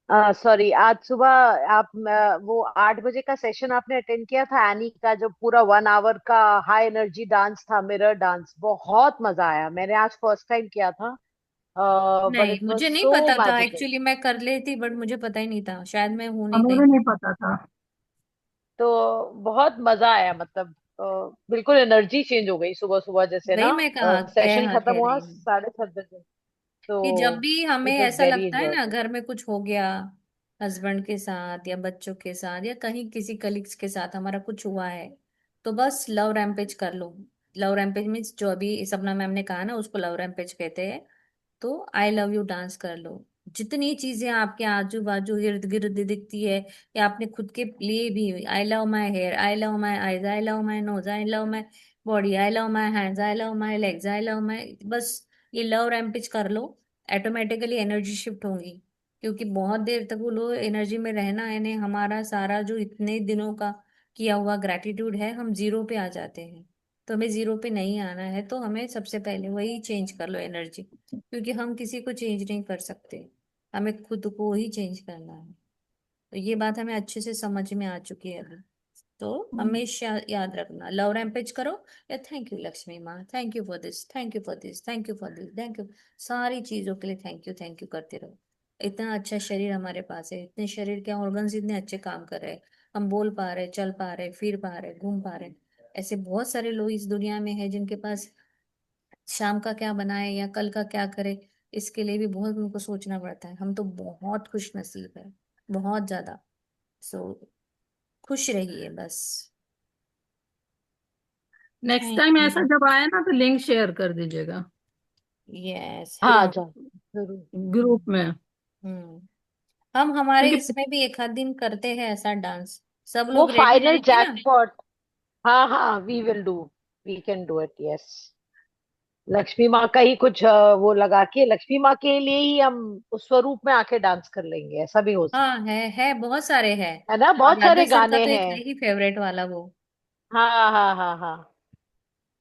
S3: सुबह सॉरी, आज सुबह आप वो 8 बजे का सेशन आपने अटेंड किया था एनी का, जो पूरा 1 आवर का हाई एनर्जी डांस था, मिरर डांस, बहुत मजा आया। मैंने आज फर्स्ट टाइम किया था, बट
S1: नहीं
S3: इट वाज
S1: मुझे नहीं
S3: सो
S1: पता था
S3: मैजिकल।
S1: एक्चुअली, मैं कर लेती बट मुझे पता ही नहीं था, शायद मैं हूं नहीं
S5: हमें
S1: कहीं।
S5: भी नहीं पता था।
S3: तो बहुत मजा आया, मतलब बिल्कुल एनर्जी चेंज हो गई सुबह सुबह जैसे
S1: वही
S3: ना।
S1: मैं कहा
S3: सेशन खत्म
S1: कह
S3: हुआ
S1: रही हूँ
S3: 7:30 बजे,
S1: कि जब
S3: तो
S1: भी हमें
S3: इट वाज
S1: ऐसा
S3: वेरी
S1: लगता है ना
S3: एंजॉयबल।
S1: घर में कुछ हो गया, हस्बैंड के साथ या बच्चों के साथ या कहीं किसी कलीग्स के साथ हमारा कुछ हुआ है, तो बस लव रैम्पेज कर लो। लव रैम्पेज मीन्स जो अभी सपना मैम ने कहा ना उसको लव रैम्पेज कहते हैं। तो आई लव यू डांस कर लो। जितनी चीजें आपके आजू बाजू इर्द गिर्द दिखती है या आपने खुद के लिए भी, I love my hair, I love my eyes, I love my nose, I love my body, I love my hands, I love my legs, I love my, बस ये लव रैम्पेज कर लो। ऑटोमेटिकली एनर्जी शिफ्ट होगी। क्योंकि बहुत देर तक वो low energy में रहना है ने हमारा सारा जो इतने दिनों का किया हुआ ग्रेटिट्यूड है हम जीरो पे आ जाते हैं। तो हमें जीरो पे नहीं आना है, तो हमें सबसे पहले वही चेंज कर लो एनर्जी। क्योंकि हम किसी को चेंज नहीं कर सकते, हमें खुद को ही चेंज करना है। तो ये बात हमें अच्छे से समझ में आ चुकी है अभी। तो हमेशा याद रखना, लव रैम्पेज करो या थैंक यू लक्ष्मी माँ, thank you for this, thank you for this, thank you for this, thank you, सारी चीजों के लिए थैंक यू करते रहो। इतना अच्छा शरीर हमारे पास है, इतने शरीर के ऑर्गन्स इतने अच्छे काम कर रहे हैं। हम बोल पा रहे, चल पा रहे, फिर पा रहे, घूम पा रहे। ऐसे बहुत सारे लोग इस दुनिया में हैं जिनके पास शाम का क्या बनाए या कल का क्या करे, इसके लिए भी बहुत उनको सोचना पड़ता है। हम तो बहुत खुश नसीब है, बहुत ज्यादा। सो खुश रहिए बस।
S2: नेक्स्ट
S1: थैंक
S2: टाइम ऐसा
S1: यू।
S2: जब आए ना तो लिंक शेयर कर दीजिएगा
S1: यस
S3: हाँ
S1: हाँ।
S3: जाओ, जरूर।
S2: ग्रुप में।
S1: हम्म। हम हमारे
S2: क्योंकि
S1: इसमें भी एक आध दिन करते हैं ऐसा डांस। सब
S3: वो
S1: लोग रेडी
S3: फाइनल
S1: रहेंगे ना।
S3: जैकपॉट। हाँ हाँ, we will do, we can do it, yes. Lakshmi माँ का ही कुछ वो लगा के लक्ष्मी माँ के लिए ही हम उस स्वरूप में आके डांस कर लेंगे, ऐसा भी हो सकता
S1: हाँ है बहुत सारे हैं।
S3: है ना।
S1: और
S3: बहुत
S1: राधा
S3: सारे
S1: सर का
S3: गाने
S1: तो एक
S3: हैं।
S1: है ही फेवरेट वाला वो।
S3: हाँ हाँ हाँ हाँ।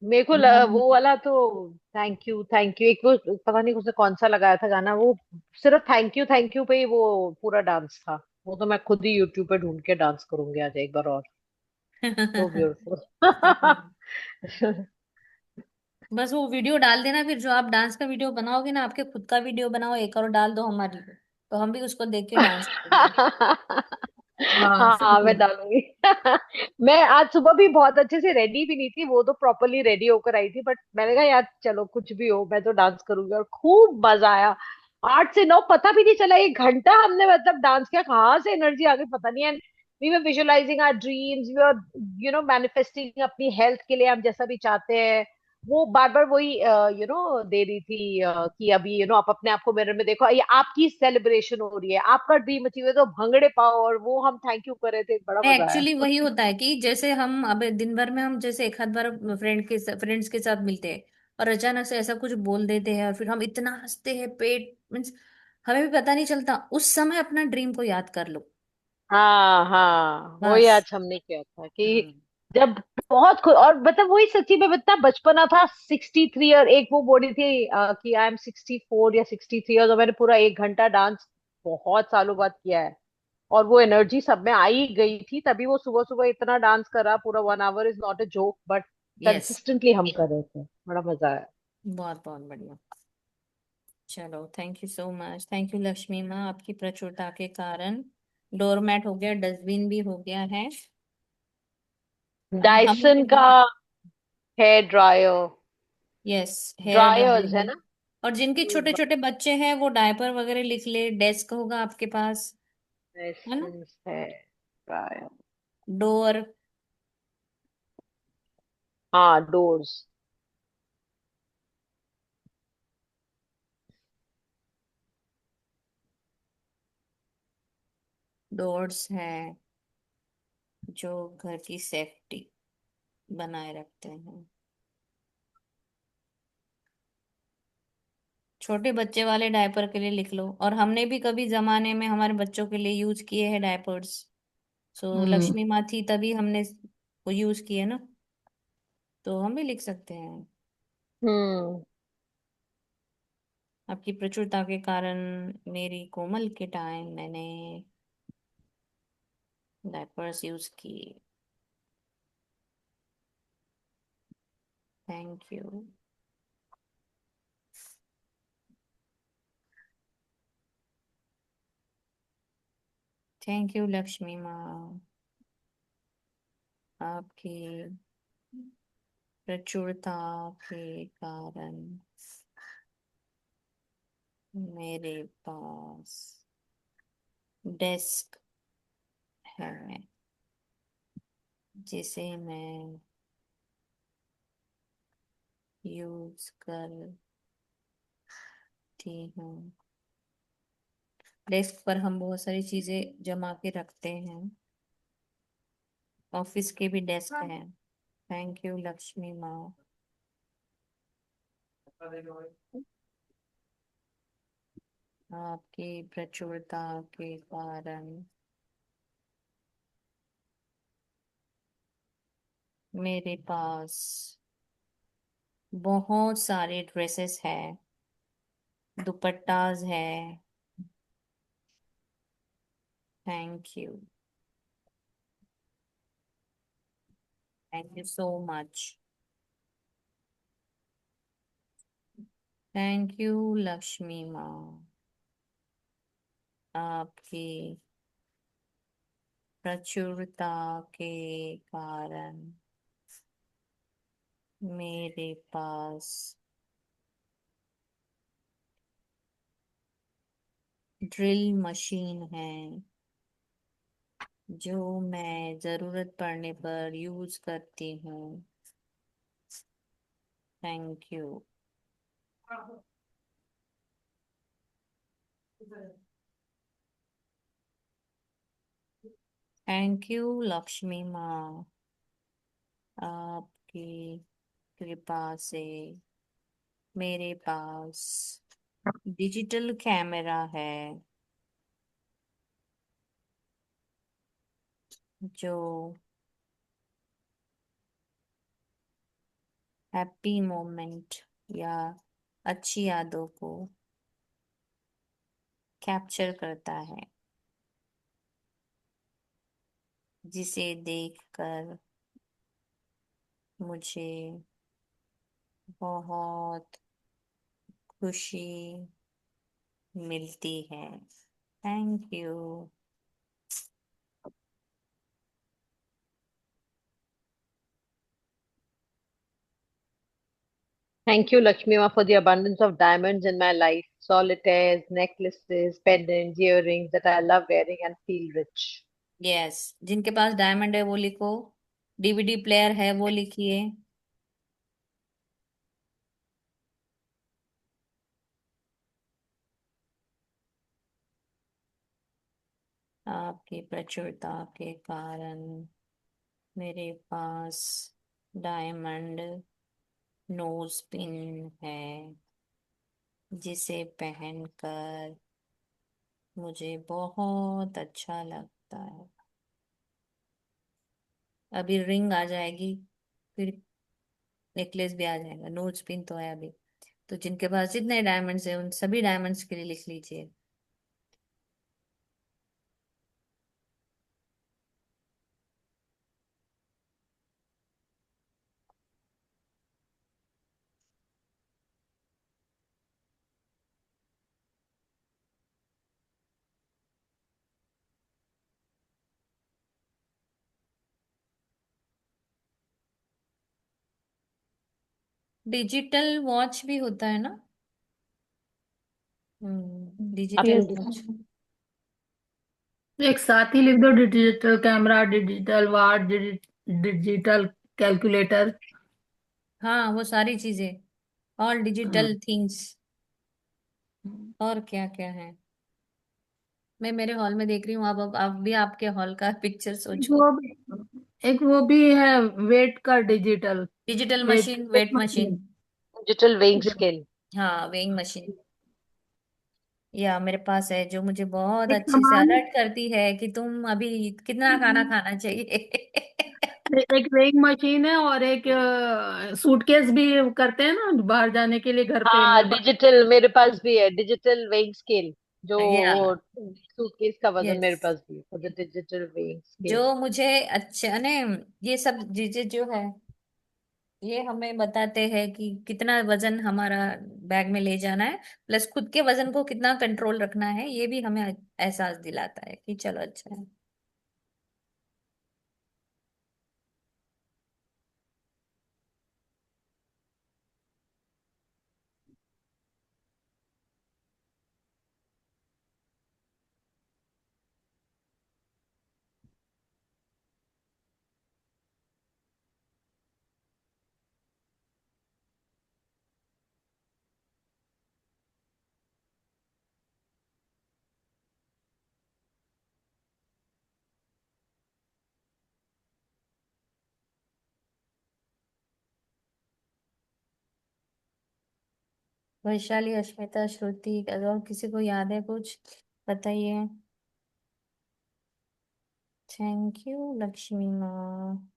S3: मेरे को वो वाला तो थैंक यू, एक वो पता नहीं उसने कौन सा लगाया था गाना, वो सिर्फ थैंक यू पे ही वो पूरा डांस था। वो तो मैं खुद ही यूट्यूब पे ढूंढ के डांस करूंगी आज एक बार और। So beautiful.
S1: बस वो वीडियो डाल देना, फिर जो आप डांस का वीडियो बनाओगे ना, आपके खुद का वीडियो बनाओ एक और डाल दो हमारी को, तो हम भी उसको देख के डांस करेंगे।
S2: हाँ
S3: हाँ
S2: सही
S3: मैं
S2: है।
S3: डालूंगी। मैं आज सुबह भी बहुत अच्छे से रेडी भी नहीं थी, वो तो प्रॉपरली रेडी होकर आई थी, बट मैंने कहा यार चलो कुछ भी हो मैं तो डांस करूंगी, और खूब मजा आया। 8 से 9 पता भी नहीं चला, 1 घंटा हमने मतलब डांस किया, कहाँ से एनर्जी आ गई पता नहीं। And we were visualizing our dreams, we were manifesting अपनी हेल्थ के लिए हम जैसा भी चाहते हैं। वो बार बार वही दे रही थी कि अभी आप अपने आप को मिरर में देखो, ये आपकी सेलिब्रेशन हो रही है, आपका ड्रीम अचीव है, तो भंगड़े पाओ, और वो हम थैंक यू कर रहे थे, बड़ा मजा आया।
S1: एक्चुअली वही होता है कि जैसे हम अब दिन भर में हम जैसे एक आध बार फ्रेंड्स के साथ मिलते हैं और अचानक से ऐसा कुछ बोल देते हैं और फिर हम इतना हंसते हैं, पेट मीन्स हमें भी पता नहीं चलता, उस समय अपना ड्रीम को याद कर लो।
S3: हाँ हाँ, वही
S1: बस।
S3: आज हमने किया था कि
S1: हम्म।
S3: जब बहुत खुद, और मतलब वही सच्ची में इतना बचपना था। 63 और एक वो बोली थी कि आई एम 64 या 63 और मैंने पूरा 1 घंटा डांस बहुत सालों बाद किया है। और वो एनर्जी सब में आई गई थी, तभी वो सुबह सुबह इतना डांस करा, पूरा 1 our is not a joke, but
S1: yes.
S3: Consistently हम कर रहे थे, बड़ा मजा आया।
S1: बहुत बहुत बढ़िया। चलो, thank you so much, thank you Lakshmi माँ, आपकी प्रचुरता के कारण डोरमैट हो गया, डस्टबिन भी हो गया है। अब
S3: डायसन का
S1: हमें
S3: hair dryer,
S1: yes, hair
S3: dryers है
S1: ड्रायर।
S3: ना।
S1: और जिनके छोटे छोटे बच्चे हैं वो डायपर वगैरह लिख ले, डेस्क होगा आपके पास, है ना।
S3: Dyson hair dryer.
S1: डोर।
S3: हाँ, डोर्स।
S1: डोर्स है जो घर की सेफ्टी बनाए रखते हैं। छोटे बच्चे वाले डायपर के लिए लिख लो, और हमने भी कभी जमाने में हमारे बच्चों के लिए यूज किए हैं डायपर्स। सो
S2: हम्म।
S1: लक्ष्मी माँ थी तभी हमने वो यूज किए ना, तो हम भी लिख सकते हैं।
S3: हम्म।
S1: आपकी प्रचुरता के कारण मेरी कोमल के टाइम मैंने डायपर्स यूज किए। Thank you. Thank you Lakshmi माँ, आपकी प्रचुरता के कारण मेरे पास डेस्क है जिसे मैं यूज करती हूँ। डेस्क पर हम बहुत सारी चीजें जमा के रखते हैं, ऑफिस के भी डेस्क हैं। थैंक यू लक्ष्मी माँ, आपकी प्रचुरता के कारण मेरे पास बहुत सारे ड्रेसेस हैं, दुपट्टास है। Thank you, thank you so much. Thank you Lakshmi माँ, आपकी प्रचुरता के कारण मेरे पास ड्रिल मशीन है जो मैं जरूरत पड़ने पर यूज करती हूँ। Thank you. Thank you Lakshmi माँ, आपकी कृपा से मेरे पास डिजिटल कैमरा है जो हैप्पी मोमेंट या अच्छी यादों को कैप्चर करता है, जिसे देखकर मुझे बहुत खुशी मिलती है। Thank you.
S3: Thank you, Lakshmi Ma, for the abundance of diamonds in my life. Solitaires, necklaces, pendants, earrings that I love wearing and feel rich.
S1: Yes, जिनके पास डायमंड है वो लिखो, डीवीडी प्लेयर है वो लिखिए। आपकी प्रचुरता के कारण मेरे पास डायमंड नोज पिन है, जिसे पहनकर मुझे बहुत अच्छा लगता है। अभी रिंग आ जाएगी, फिर नेकलेस भी आ जाएगा, नोज पिन तो है अभी। तो जिनके पास जितने डायमंड्स है उन सभी डायमंड्स के लिए लिख लीजिए। डिजिटल वॉच भी होता है ना? डिजिटल
S3: आपने
S1: वॉच।
S2: एक साथ ही लिख दो, digital camera, digital watch, digital calculator.
S1: हाँ, वो सारी चीजें, ऑल
S2: हाँ।
S1: Digital things. और क्या क्या है? मैं मेरे हॉल में देख रही हूँ, अब आप भी आपके हॉल का पिक्चर सोचो।
S2: वो भी, एक वो भी है, वेट का digital,
S1: digital
S2: weight
S1: machine,
S2: weight
S1: weight machine.
S2: Machine.
S3: Digital weighing scale.
S1: हाँ, वेइंग मशीन। या मेरे पास है, जो मुझे बहुत
S2: एक
S1: अच्छे से
S2: सामान,
S1: अलर्ट करती है कि तुम अभी कितना खाना खाना चाहिए।
S2: एक वेइंग मशीन है, और एक सूटकेस भी करते हैं ना बाहर जाने के लिए, घर पे
S3: हाँ,
S2: मेरे पास।
S3: डिजिटल मेरे पास भी है, डिजिटल वेइंग स्केल। जो
S1: या
S3: वो सूटकेस का वजन मेरे
S1: यस,
S3: पास भी है, द डिजिटल वेइंग स्केल।
S1: जो मुझे अच्छा ने, ये सब चीजें जो है, ये हमें बताते हैं कि कितना वजन हमारा बैग में ले जाना है, प्लस खुद के वजन को कितना कंट्रोल रखना है, ये भी हमें एहसास दिलाता है कि चलो अच्छा है। वैशाली, अश्मिता, श्रुति, अगर किसी को याद है कुछ बताइए। थैंक यू लक्ष्मी माँ।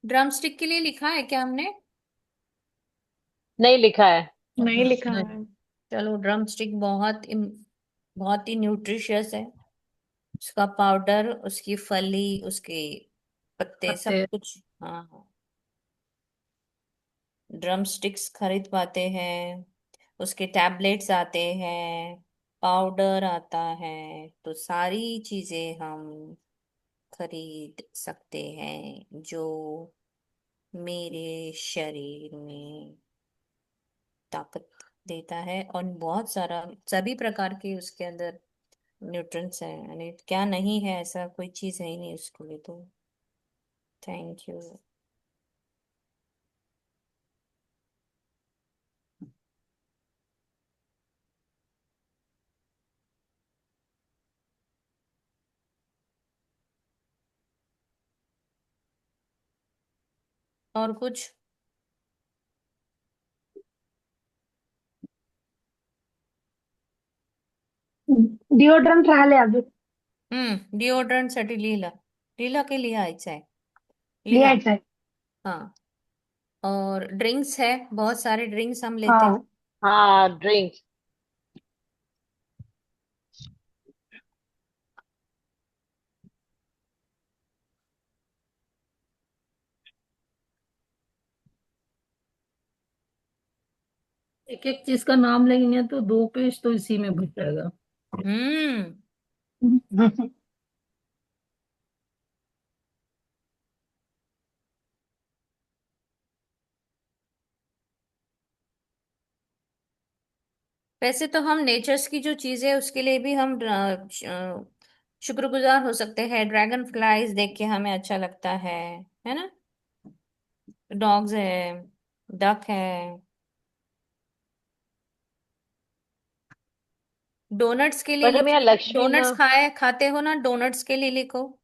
S1: ड्रम स्टिक के लिए लिखा है क्या हमने?
S3: नहीं लिखा है।
S5: नहीं लिखा
S2: नहीं,
S5: है।
S1: चलो, ड्रम स्टिक बहुत ही न्यूट्रिशियस है। उसका पाउडर, उसकी फली, उसके पत्ते, सब
S2: पत्ते।
S1: कुछ। हाँ हाँ। ड्रम स्टिक्स खरीद पाते हैं, उसके टैबलेट्स आते हैं, पाउडर आता है, तो सारी चीजें हम खरीद सकते हैं, जो मेरे शरीर में ताकत देता है। और बहुत सारा, सभी प्रकार के उसके अंदर न्यूट्रिएंट्स हैं, यानी क्या नहीं है, ऐसा कोई चीज है ही नहीं उसके लिए। तो थैंक यू। और कुछ?
S5: डिओड्रेंट राहिले अजून
S1: डिओड्रेंट साठी लिहिलं, लिहिलं की लिहायचं आहे? लिहा।
S5: लिहायचं आहे.
S1: हाँ। और ड्रिंक्स है, बहुत सारे ड्रिंक्स हम लेते हैं।
S5: हाँ.
S3: हाँ, ड्रिंक्स।
S2: एक एक चीज का नाम लेंगे तो 2 पेज तो इसी में भर जाएगा।
S1: हम्म। वैसे तो हम नेचर्स की जो चीजें है उसके लिए भी हम शुक्रगुजार हो सकते हैं। ड्रैगन फ्लाइज देख के हमें अच्छा लगता है ना। डॉग्स है, डक है। डोनट्स के लिए
S3: बट हम यहाँ
S1: लिखिए,
S3: लक्ष्मी
S1: डोनट्स
S3: माँ।
S1: खाते हो ना, डोनट्स के लिए लिखो।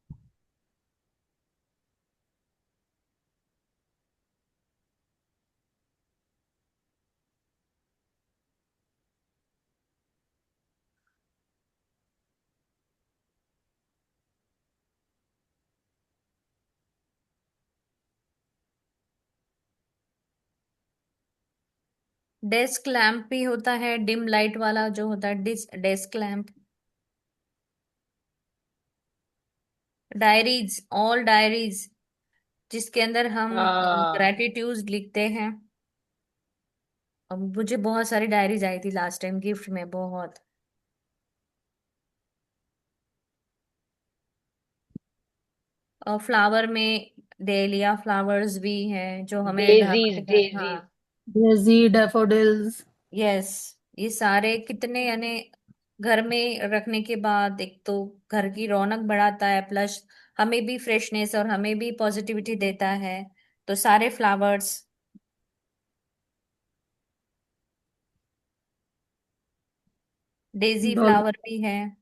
S1: डेस्क लैम्प भी होता है, डिम लाइट वाला जो होता है, desk lamp. Diaries, all diaries, जिसके अंदर हम
S3: हाँ।
S1: ग्रेटिट्यूड लिखते हैं। अब मुझे बहुत सारी डायरीज आई थी लास्ट टाइम गिफ्ट में, बहुत। और फ्लावर में डेलिया फ्लावर्स भी हैं जो हमें
S3: डेजीज
S1: हमारे घर,
S3: डेजीज।
S1: हाँ।
S2: Daisy, daffodils.
S1: यस, ये सारे कितने यानी घर में रखने के बाद एक तो घर की रौनक बढ़ाता है, प्लस हमें भी फ्रेशनेस और हमें भी पॉजिटिविटी देता है। तो सारे फ्लावर्स, डेजी फ्लावर भी है।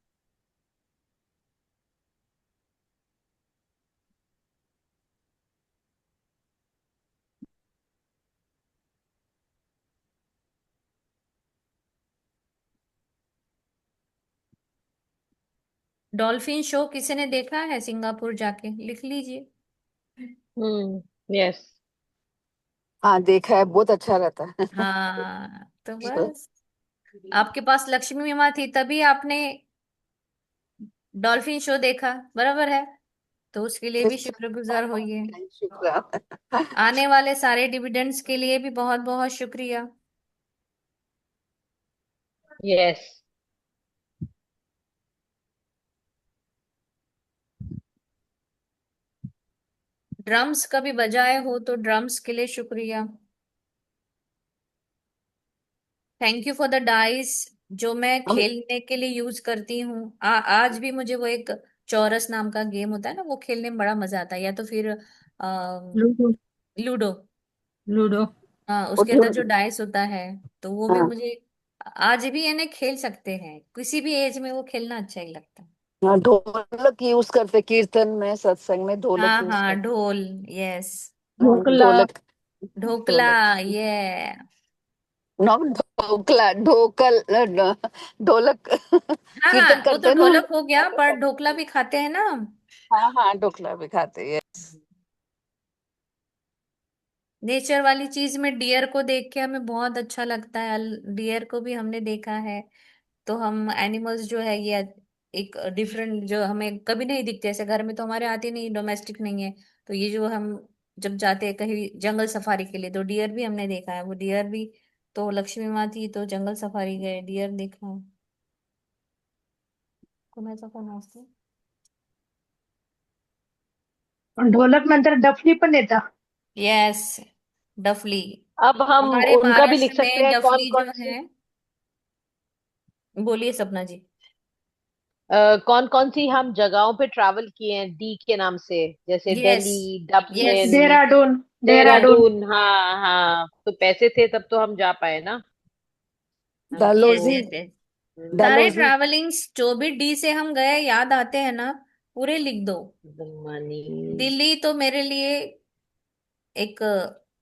S1: डॉल्फिन शो किसी ने देखा है सिंगापुर जाके, लिख लीजिए।
S3: यस।
S4: हाँ देखा है, बहुत अच्छा रहता है।
S1: हाँ तो बस, आपके पास लक्ष्मी माँ थी तभी आपने डॉल्फिन शो देखा, बराबर है। तो उसके लिए भी शुक्रगुजार होइए।
S4: शुक्रिया।
S1: आने वाले सारे डिविडेंड्स के लिए भी बहुत बहुत शुक्रिया।
S3: यस।
S1: ड्रम्स कभी बजाए हो तो ड्रम्स के लिए शुक्रिया। Thank you for the dice, जो मैं
S4: हम
S1: खेलने के लिए यूज करती हूँ। आज भी मुझे वो एक चौरस नाम का गेम होता है ना, वो खेलने में बड़ा मजा आता है, या तो फिर
S2: लूडो।
S1: लूडो।
S2: लूडो।
S1: हाँ,
S4: वो
S1: उसके अंदर जो डाइस होता है, तो वो भी
S4: हाँ
S1: मुझे आज भी यानी खेल सकते हैं, किसी भी एज में वो खेलना अच्छा ही लगता है।
S4: हाँ, ढोलक यूज करते, कीर्तन में, सत्संग में ढोलक
S1: हाँ
S4: यूज
S1: हाँ,
S4: करते।
S1: ढोल। यस।
S4: हाँ,
S2: ढोकला।
S4: ढोलक।
S1: ढोकला।
S4: ढोलक।
S1: ये
S4: नॉट ढोकला, ढोकल, ढोलक।
S1: हाँ
S4: कीर्तन
S1: हाँ, वो तो
S4: करते ना।
S1: ढोलक हो गया, पर ढोकला भी खाते हैं ना हम।
S4: हाँ हाँ, ढोकला भी खाते हैं।
S1: नेचर वाली चीज में डियर को देख के हमें बहुत अच्छा लगता है। डियर को भी हमने देखा है। तो हम एनिमल्स जो है ये एक डिफरेंट, जो हमें कभी नहीं दिखते, ऐसे घर में तो हमारे आते नहीं, डोमेस्टिक नहीं है। तो ये जो हम जब जाते हैं कहीं जंगल सफारी के लिए, तो डियर भी हमने देखा है। वो डियर भी, तो लक्ष्मी माँ थी तो जंगल सफारी गए, डियर देखा। कौन ऐसा कौन हंसते?
S5: ढोलक नंतर डफली पण येतं.
S1: यस, डफली।
S3: अब हम
S1: हमारे
S3: उनका भी लिख
S1: महाराष्ट्र
S3: सकते
S1: में
S3: हैं, कौन
S1: डफली
S3: कौन
S1: जो
S3: सी।
S1: है। बोलिए सपना जी।
S3: कौन कौन सी हम जगहों पे ट्रैवल किए हैं डी के नाम से, जैसे
S1: yes.
S3: Delhi,
S1: yes.
S3: Dublin,
S5: Dehradun. Dehradun.
S3: Dehradun. हाँ हाँ, तो पैसे थे तब तो हम जा पाए ना। हम तो।
S1: यस
S4: डलोजी।
S1: Yes yes. सारे
S4: डलोजी।
S1: ट्रैवलिंग्स जो भी डी से हम गए याद आते हैं ना, पूरे लिख दो।
S3: मनी।
S1: दिल्ली तो मेरे लिए एक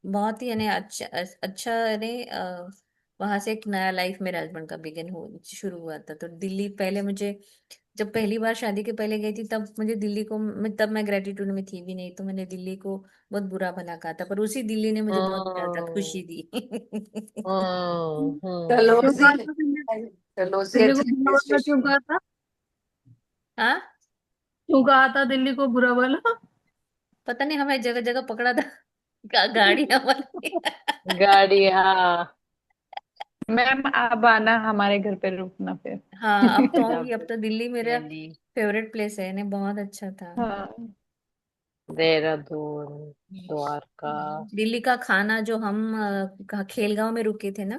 S1: बहुत ही यानी अच्छा, अच्छा यानी वहां से एक नया लाइफ मेरे हस्बैंड का बिगिन हो शुरू हुआ था। तो दिल्ली पहले मुझे, जब पहली बार शादी के पहले गई थी, तब मुझे दिल्ली को तब मैं ग्रेटिट्यूड में थी भी नहीं, तो मैंने दिल्ली को बहुत बुरा भला कहा था, पर उसी दिल्ली ने मुझे बहुत ज्यादा खुशी दी।
S2: क्यों
S4: डलोजी।
S2: कहा था दिल्ली?
S4: डलोजी
S2: दिल्ली को
S4: अच्छा
S2: बुरा
S4: हिल
S2: वाला क्यों
S4: स्टेशन।
S2: कहा था?
S1: हाँ,
S2: क्यों कहा था दिल्ली को बुरा वाला?
S1: पता नहीं, हमें जगह जगह पकड़ा था। गाड़ी हमारी।
S3: गाड़ी, हाँ।
S6: मैम अब आना हमारे घर पे रुकना फिर।
S1: हाँ, अब तो आऊंगी, अब
S3: डब
S1: तो दिल्ली मेरा
S3: दिल्ली,
S1: फेवरेट प्लेस है ने, बहुत अच्छा था।
S6: हाँ।
S3: देहरादून, द्वारका।
S1: दिल्ली का खाना जो हम खेलगांव में रुके थे ना,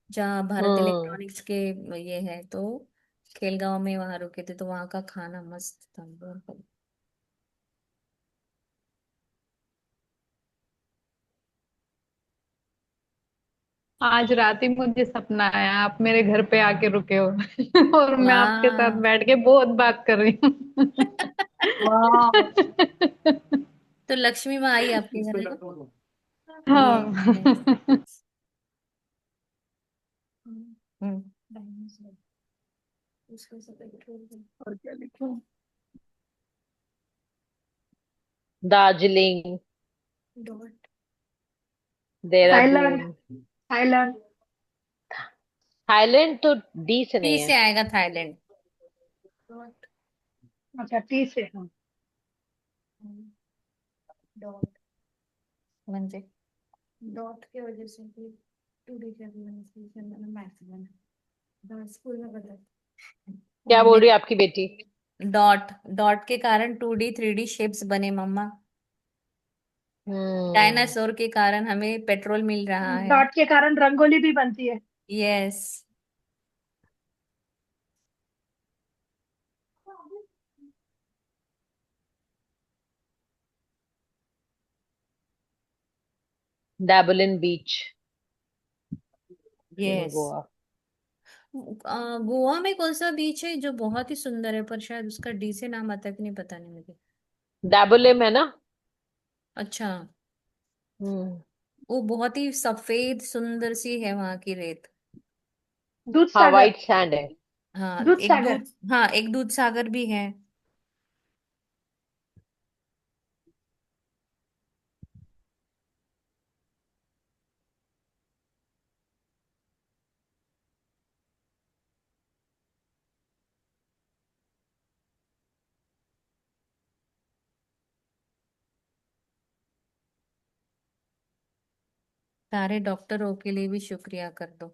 S1: जहाँ भारत
S3: हम्म।
S1: इलेक्ट्रॉनिक्स के ये है, तो खेलगांव में वहां रुके थे, तो वहां का खाना मस्त था बहुत।
S6: आज रात ही मुझे सपना आया, आप मेरे घर पे आके रुके हो और मैं आपके साथ
S1: वाह।
S6: बैठ के बहुत बात कर रही हूँ।
S2: वाह।
S1: तो लक्ष्मी माँ आई आपके घर में?
S6: हाँ।
S1: यस। हम्म। उसको सब
S2: और क्या लिखूं?
S3: Darjeeling,
S1: dot.
S5: Thailand.
S3: Dehradun.
S5: Thailand.
S3: Thailand तो डी से
S1: टी
S3: नहीं
S1: से
S3: है।
S1: आएगा थाईलैंड। डॉट।
S5: अच्छा, टी से, हाँ।
S1: डॉट म्हणजे डॉट की वजह से भी टू डी का मैथ्स बना स्कूल में बता।
S3: क्या बोल रही है आपकी बेटी?
S1: डॉट डॉट के कारण 2D 3D शेप्स बने मम्मा।
S3: हम्म।
S1: डायनासोर के कारण हमें पेट्रोल मिल रहा है।
S5: डॉट के कारण रंगोली भी बनती है।
S1: Yes.
S3: डेबलिन beach in
S1: yes.
S3: Goa.
S1: Goa में कौन सा बीच है जो बहुत ही सुंदर है, पर शायद उसका डी से नाम आता है कि नहीं, पता नहीं मुझे।
S3: डेबलिम है ना।
S1: अच्छा।
S3: हम्म।
S1: वो बहुत ही सफेद सुंदर सी है वहां की रेत।
S5: दूध
S3: हाँ,
S5: सागर।
S3: वाइट सैंड है।
S1: हाँ
S5: दूध
S1: एक
S5: सागर।
S1: दूध, हाँ एक दूध सागर भी है। सारे डॉक्टरों के लिए भी शुक्रिया कर दो।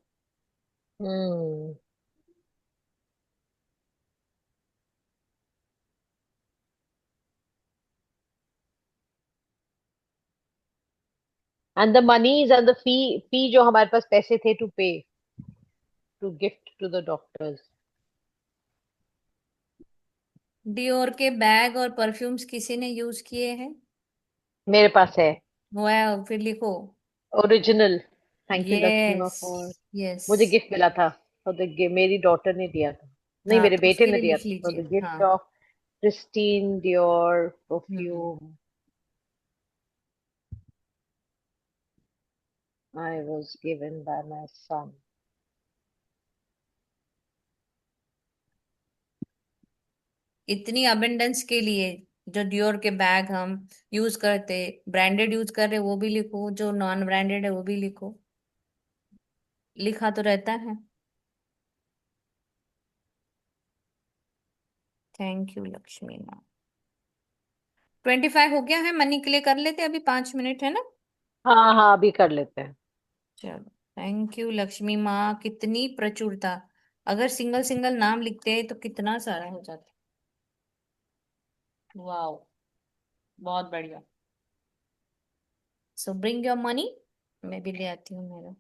S3: Hmm. And the moneys and the fee जो हमारे पास पैसे थे to pay, to gift to the doctors.
S1: Dior के बैग और परफ्यूम्स किसी ने यूज किए हैं?
S3: मेरे पास है
S1: वाह, फिर लिखो।
S3: ओरिजिनल। थैंक यू लक्ष्मी माँ
S1: यस।
S3: फॉर।
S1: यस।
S3: मुझे गिफ्ट मिला था, और मेरी डॉटर ने दिया था। नहीं,
S1: हाँ
S3: मेरे
S1: तो
S3: बेटे
S1: उसके
S3: ने
S1: लिए
S3: दिया
S1: लिख
S3: था, फॉर
S1: लीजिए,
S3: द
S1: हाँ।
S3: Gift of Christine Dior
S1: hmm.
S3: Perfume I was given by my son.
S1: इतनी अबेंडेंस के लिए जो डियोर के बैग हम यूज करते, ब्रांडेड यूज कर रहे वो भी लिखो, जो नॉन ब्रांडेड है वो भी लिखो। लिखा तो रहता है। Thank you Lakshmi ma'am. 25 हो गया है, मनी के लिए कर लेते, अभी 5 मिनट है ना।
S3: हाँ हाँ, अभी कर लेते हैं।
S1: चलो। थैंक यू लक्ष्मी माँ, कितनी प्रचुरता। अगर सिंगल सिंगल नाम लिखते हैं तो कितना सारा हो जाता। वाह, बहुत बढ़िया। सो ब्रिंग योर मनी। मैं भी ले आती हूँ मेरा।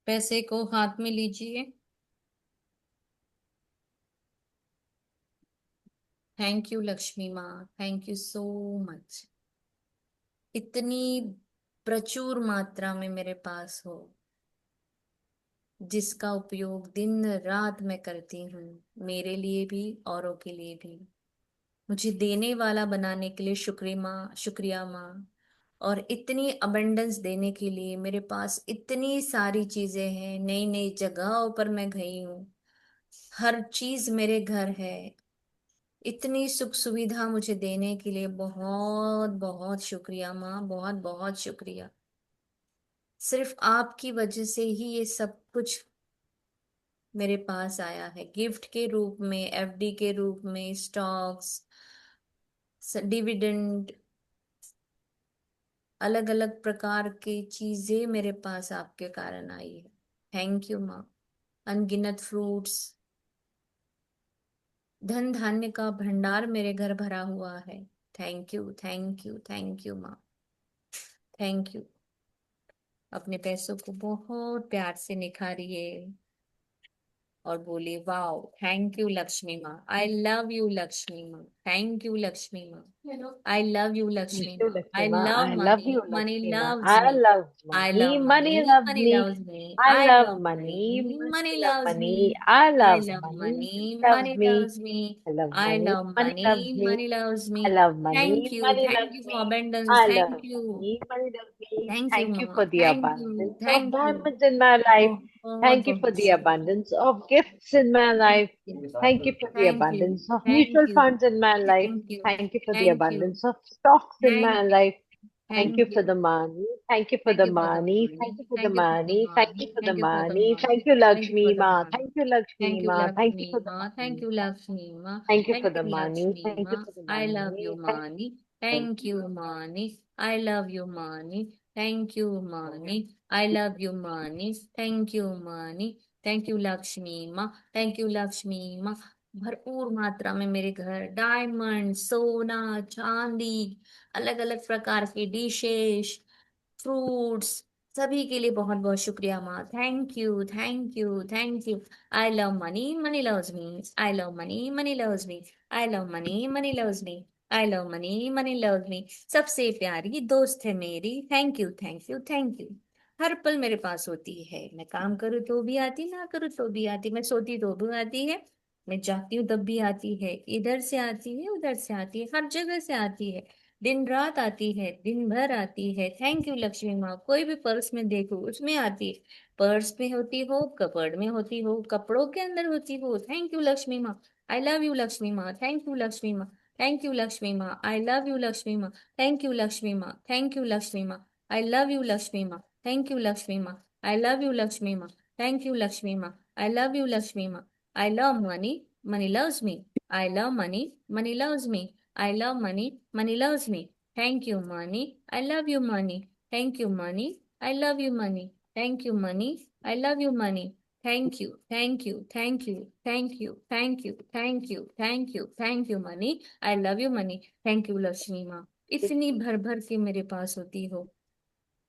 S1: पैसे को हाथ में लीजिए। थैंक यू लक्ष्मी माँ, थैंक यू सो मच। इतनी प्रचुर मात्रा में मेरे पास हो, जिसका उपयोग दिन रात मैं करती हूँ, मेरे लिए भी औरों के लिए भी। मुझे देने वाला बनाने के लिए शुक्रिया माँ, शुक्रिया माँ। और इतनी अबंडेंस देने के लिए मेरे पास इतनी सारी चीजें हैं, नई नई जगहों पर मैं गई हूँ, हर चीज मेरे घर है। इतनी सुख सुविधा मुझे देने के लिए बहुत बहुत शुक्रिया माँ, बहुत बहुत शुक्रिया। सिर्फ आपकी वजह से ही ये सब कुछ मेरे पास आया है, गिफ्ट के रूप में, एफडी के रूप में, स्टॉक्स, डिविडेंड, अलग अलग प्रकार की चीजें मेरे पास आपके कारण आई है। थैंक यू माँ। अनगिनत फ्रूट्स, धन धान्य का भंडार मेरे घर भरा हुआ है। Thank you, thank you, thank you माँ, थैंक यू। अपने पैसों को बहुत प्यार से निखारिए और बोले वाओ, थैंक यू लक्ष्मी माँ, आई लव यू लक्ष्मी माँ, थैंक यू लक्ष्मी माँ, आई love you
S3: Thank
S1: Lakshmi
S3: you,
S1: माँ,
S3: Lakshmi
S1: I
S3: Ma.
S1: Love
S3: I love
S1: money,
S3: you,
S1: money
S3: Lakshmi Ma.
S1: Loves
S3: I
S1: me,
S3: love
S1: I
S3: money.
S1: Love
S3: Money
S1: money,
S3: loves
S1: money
S3: me.
S1: Loves me,
S3: I
S1: I
S3: love
S1: love
S3: money.
S1: Money, money
S3: Money love
S1: loves me,
S3: money. I
S1: I
S3: love
S1: love
S3: money.
S1: Money,
S3: Money loves
S1: money
S3: me.
S1: Loves me,
S3: I love
S1: I
S3: money.
S1: Love
S3: Money
S1: money,
S3: loves me.
S1: Money loves me.
S3: I love money. Money
S1: thank
S3: loves
S1: you for
S3: me.
S1: Abundance,
S3: I love
S1: thank you,
S3: money. Money loves me.
S1: Thank you
S3: Thank you
S1: माँ,
S3: for the
S1: thank you,
S3: abundance of
S1: thank you.
S3: diamonds in my life.
S1: बहुत
S3: Thank you for
S1: बहुत
S3: the
S1: शुक्रिया।
S3: abundance of gifts in my life. Thank you for the
S1: thank you,
S3: abundance of
S1: थैंk
S3: mutual
S1: you,
S3: funds in my life.
S1: Thank you,
S3: Thank you for the
S1: thank you,
S3: abundance of stocks in my
S1: thank you,
S3: life. Thank you
S1: थैंk
S3: for
S1: you,
S3: the money. Thank you for
S1: thank
S3: the
S1: you for the
S3: money.
S1: Money,
S3: Thank you for the
S1: thank you for the
S3: money. Thank you
S1: money,
S3: for the
S1: thank you for the
S3: money.
S1: Money,
S3: Thank you,
S1: thank you
S3: Lakshmi
S1: for the
S3: Ma.
S1: Money,
S3: Thank you, Lakshmi
S1: thank you
S3: Ma. Thank you
S1: Lakshmi
S3: for the
S1: माँ, thank
S3: money.
S1: You Lakshmi माँ,
S3: Thank you
S1: thank
S3: for the
S1: you
S3: money.
S1: Lakshmi
S3: Thank you
S1: माँ,
S3: for the
S1: I love
S3: money.
S1: You
S3: Thank
S1: मानी,
S3: you.
S1: Thank you मानी, आई love you मानी, thank you मानी, आई love you मानी, thank you मानी, thank you Lakshmi माँ, thank you Lakshmi माँ। भरपूर मात्रा में मेरे घर डायमंड, सोना, चांदी, अलग अलग प्रकार की डिशेस, फ्रूट्स, सभी के लिए बहुत बहुत शुक्रिया माँ। Thank you, thank you, thank you. I love money, money loves me, I love money, money loves me, I love money, money loves me, I love money, money loves me. सबसे प्यारी दोस्त है मेरी। Thank you, thank you, thank you. हर पल मेरे पास होती है, मैं काम करूँ तो भी आती, ना करूँ तो भी आती, मैं सोती तो भी आती है, मैं जाती हूँ तब भी आती है, इधर से आती है, उधर से आती है, हर जगह से आती है, दिन रात आती है, दिन भर आती है। थैंक यू लक्ष्मी माँ। कोई भी पर्स में देखो उसमें आती है, पर्स में होती हो, कपड़ में होती हो, कपड़ों के अंदर होती हो। थैंक यू लक्ष्मी माँ, आई लव यू लक्ष्मी माँ, थैंक यू लक्ष्मी माँ, थैंक यू लक्ष्मी माँ, आई लव यू लक्ष्मी माँ, थैंक यू लक्ष्मी माँ, थैंक यू लक्ष्मी माँ, आई लव यू लक्ष्मी माँ, थैंक यू लक्ष्मी माँ, आई लव यू लक्ष्मी माँ, थैंक यू लक्ष्मी माँ, आई लव यू लक्ष्मी माँ। आई love money, money loves me, I love money, money loves me, I love money, money loves me. Thank you, money. I love you, money. Thank you, money. I love you, money. Thank you, money. I love you, money. Thank you, thank you, thank you, thank you, thank you, thank you, thank you, thank you, money. I love you, money. Thank you, Lakshmi माँ। इतनी भर भर के मेरे पास होती हो,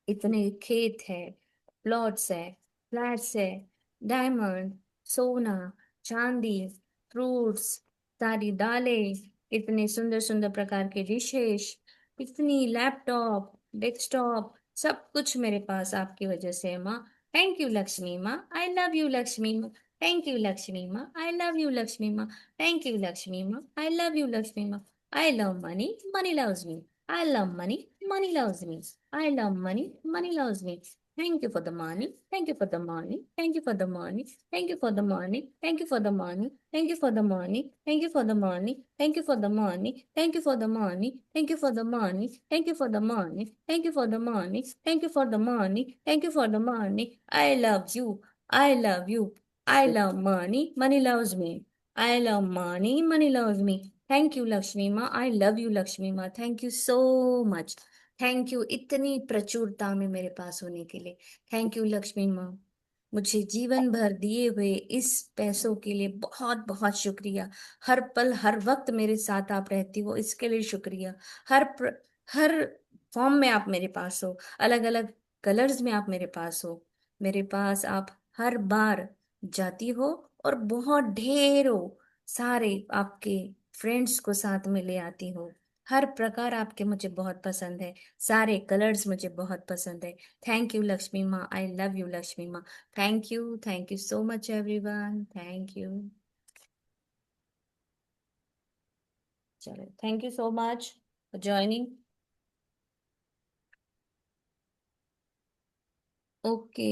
S1: इतने खेत है, प्लॉट्स है, फ्लैट्स है, डायमंड, सोना, चांदी, फ्रूट्स, सारी दालें, इतने सुंदर सुंदर प्रकार के डिशेस, इतनी लैपटॉप, डेस्कटॉप, सब कुछ मेरे पास आपकी वजह से है माँ। थैंक यू लक्ष्मी माँ, आई लव यू लक्ष्मी माँ, थैंक यू लक्ष्मी माँ, आई लव यू लक्ष्मी माँ, थैंक यू लक्ष्मी माँ, आई लव यू लक्ष्मी माँ। आई love money, money loves me, I love money, money loves me. I love money, money loves me. Thank you for the money. Thank you for the money. Thank you for the money. Thank you for the money. Thank you for the money. Thank you for the money. Thank you for the money. Thank you for the money. Thank you for the money. Thank you for the money. Thank you for the money. Thank you for the money. Thank you for the money. Thank you for the money. I love you. I love you. I love money. Money loves me. I love money. Money loves me. Thank you Lakshmi माँ, आई love you Lakshmi माँ, thank you so much. Thank you इतनी प्रचुरता में मेरे पास होने के लिए। Thank you Lakshmi माँ। मुझे जीवन भर दिए हुए इस पैसों के लिए बहुत बहुत शुक्रिया। हर पल हर वक्त मेरे साथ आप रहती हो, इसके लिए शुक्रिया। हर फॉर्म में आप मेरे पास हो, अलग अलग कलर्स में आप मेरे पास हो, मेरे पास आप हर बार जाती हो और बहुत ढेरों सारे आपके फ्रेंड्स को साथ में ले आती हो। हर प्रकार आपके मुझे बहुत पसंद है, सारे कलर्स मुझे बहुत पसंद है। थैंक यू लक्ष्मी माँ, आई लव यू लक्ष्मी माँ। Thank you so much everyone, thank you. चलो, thank you so much for joining. Okay.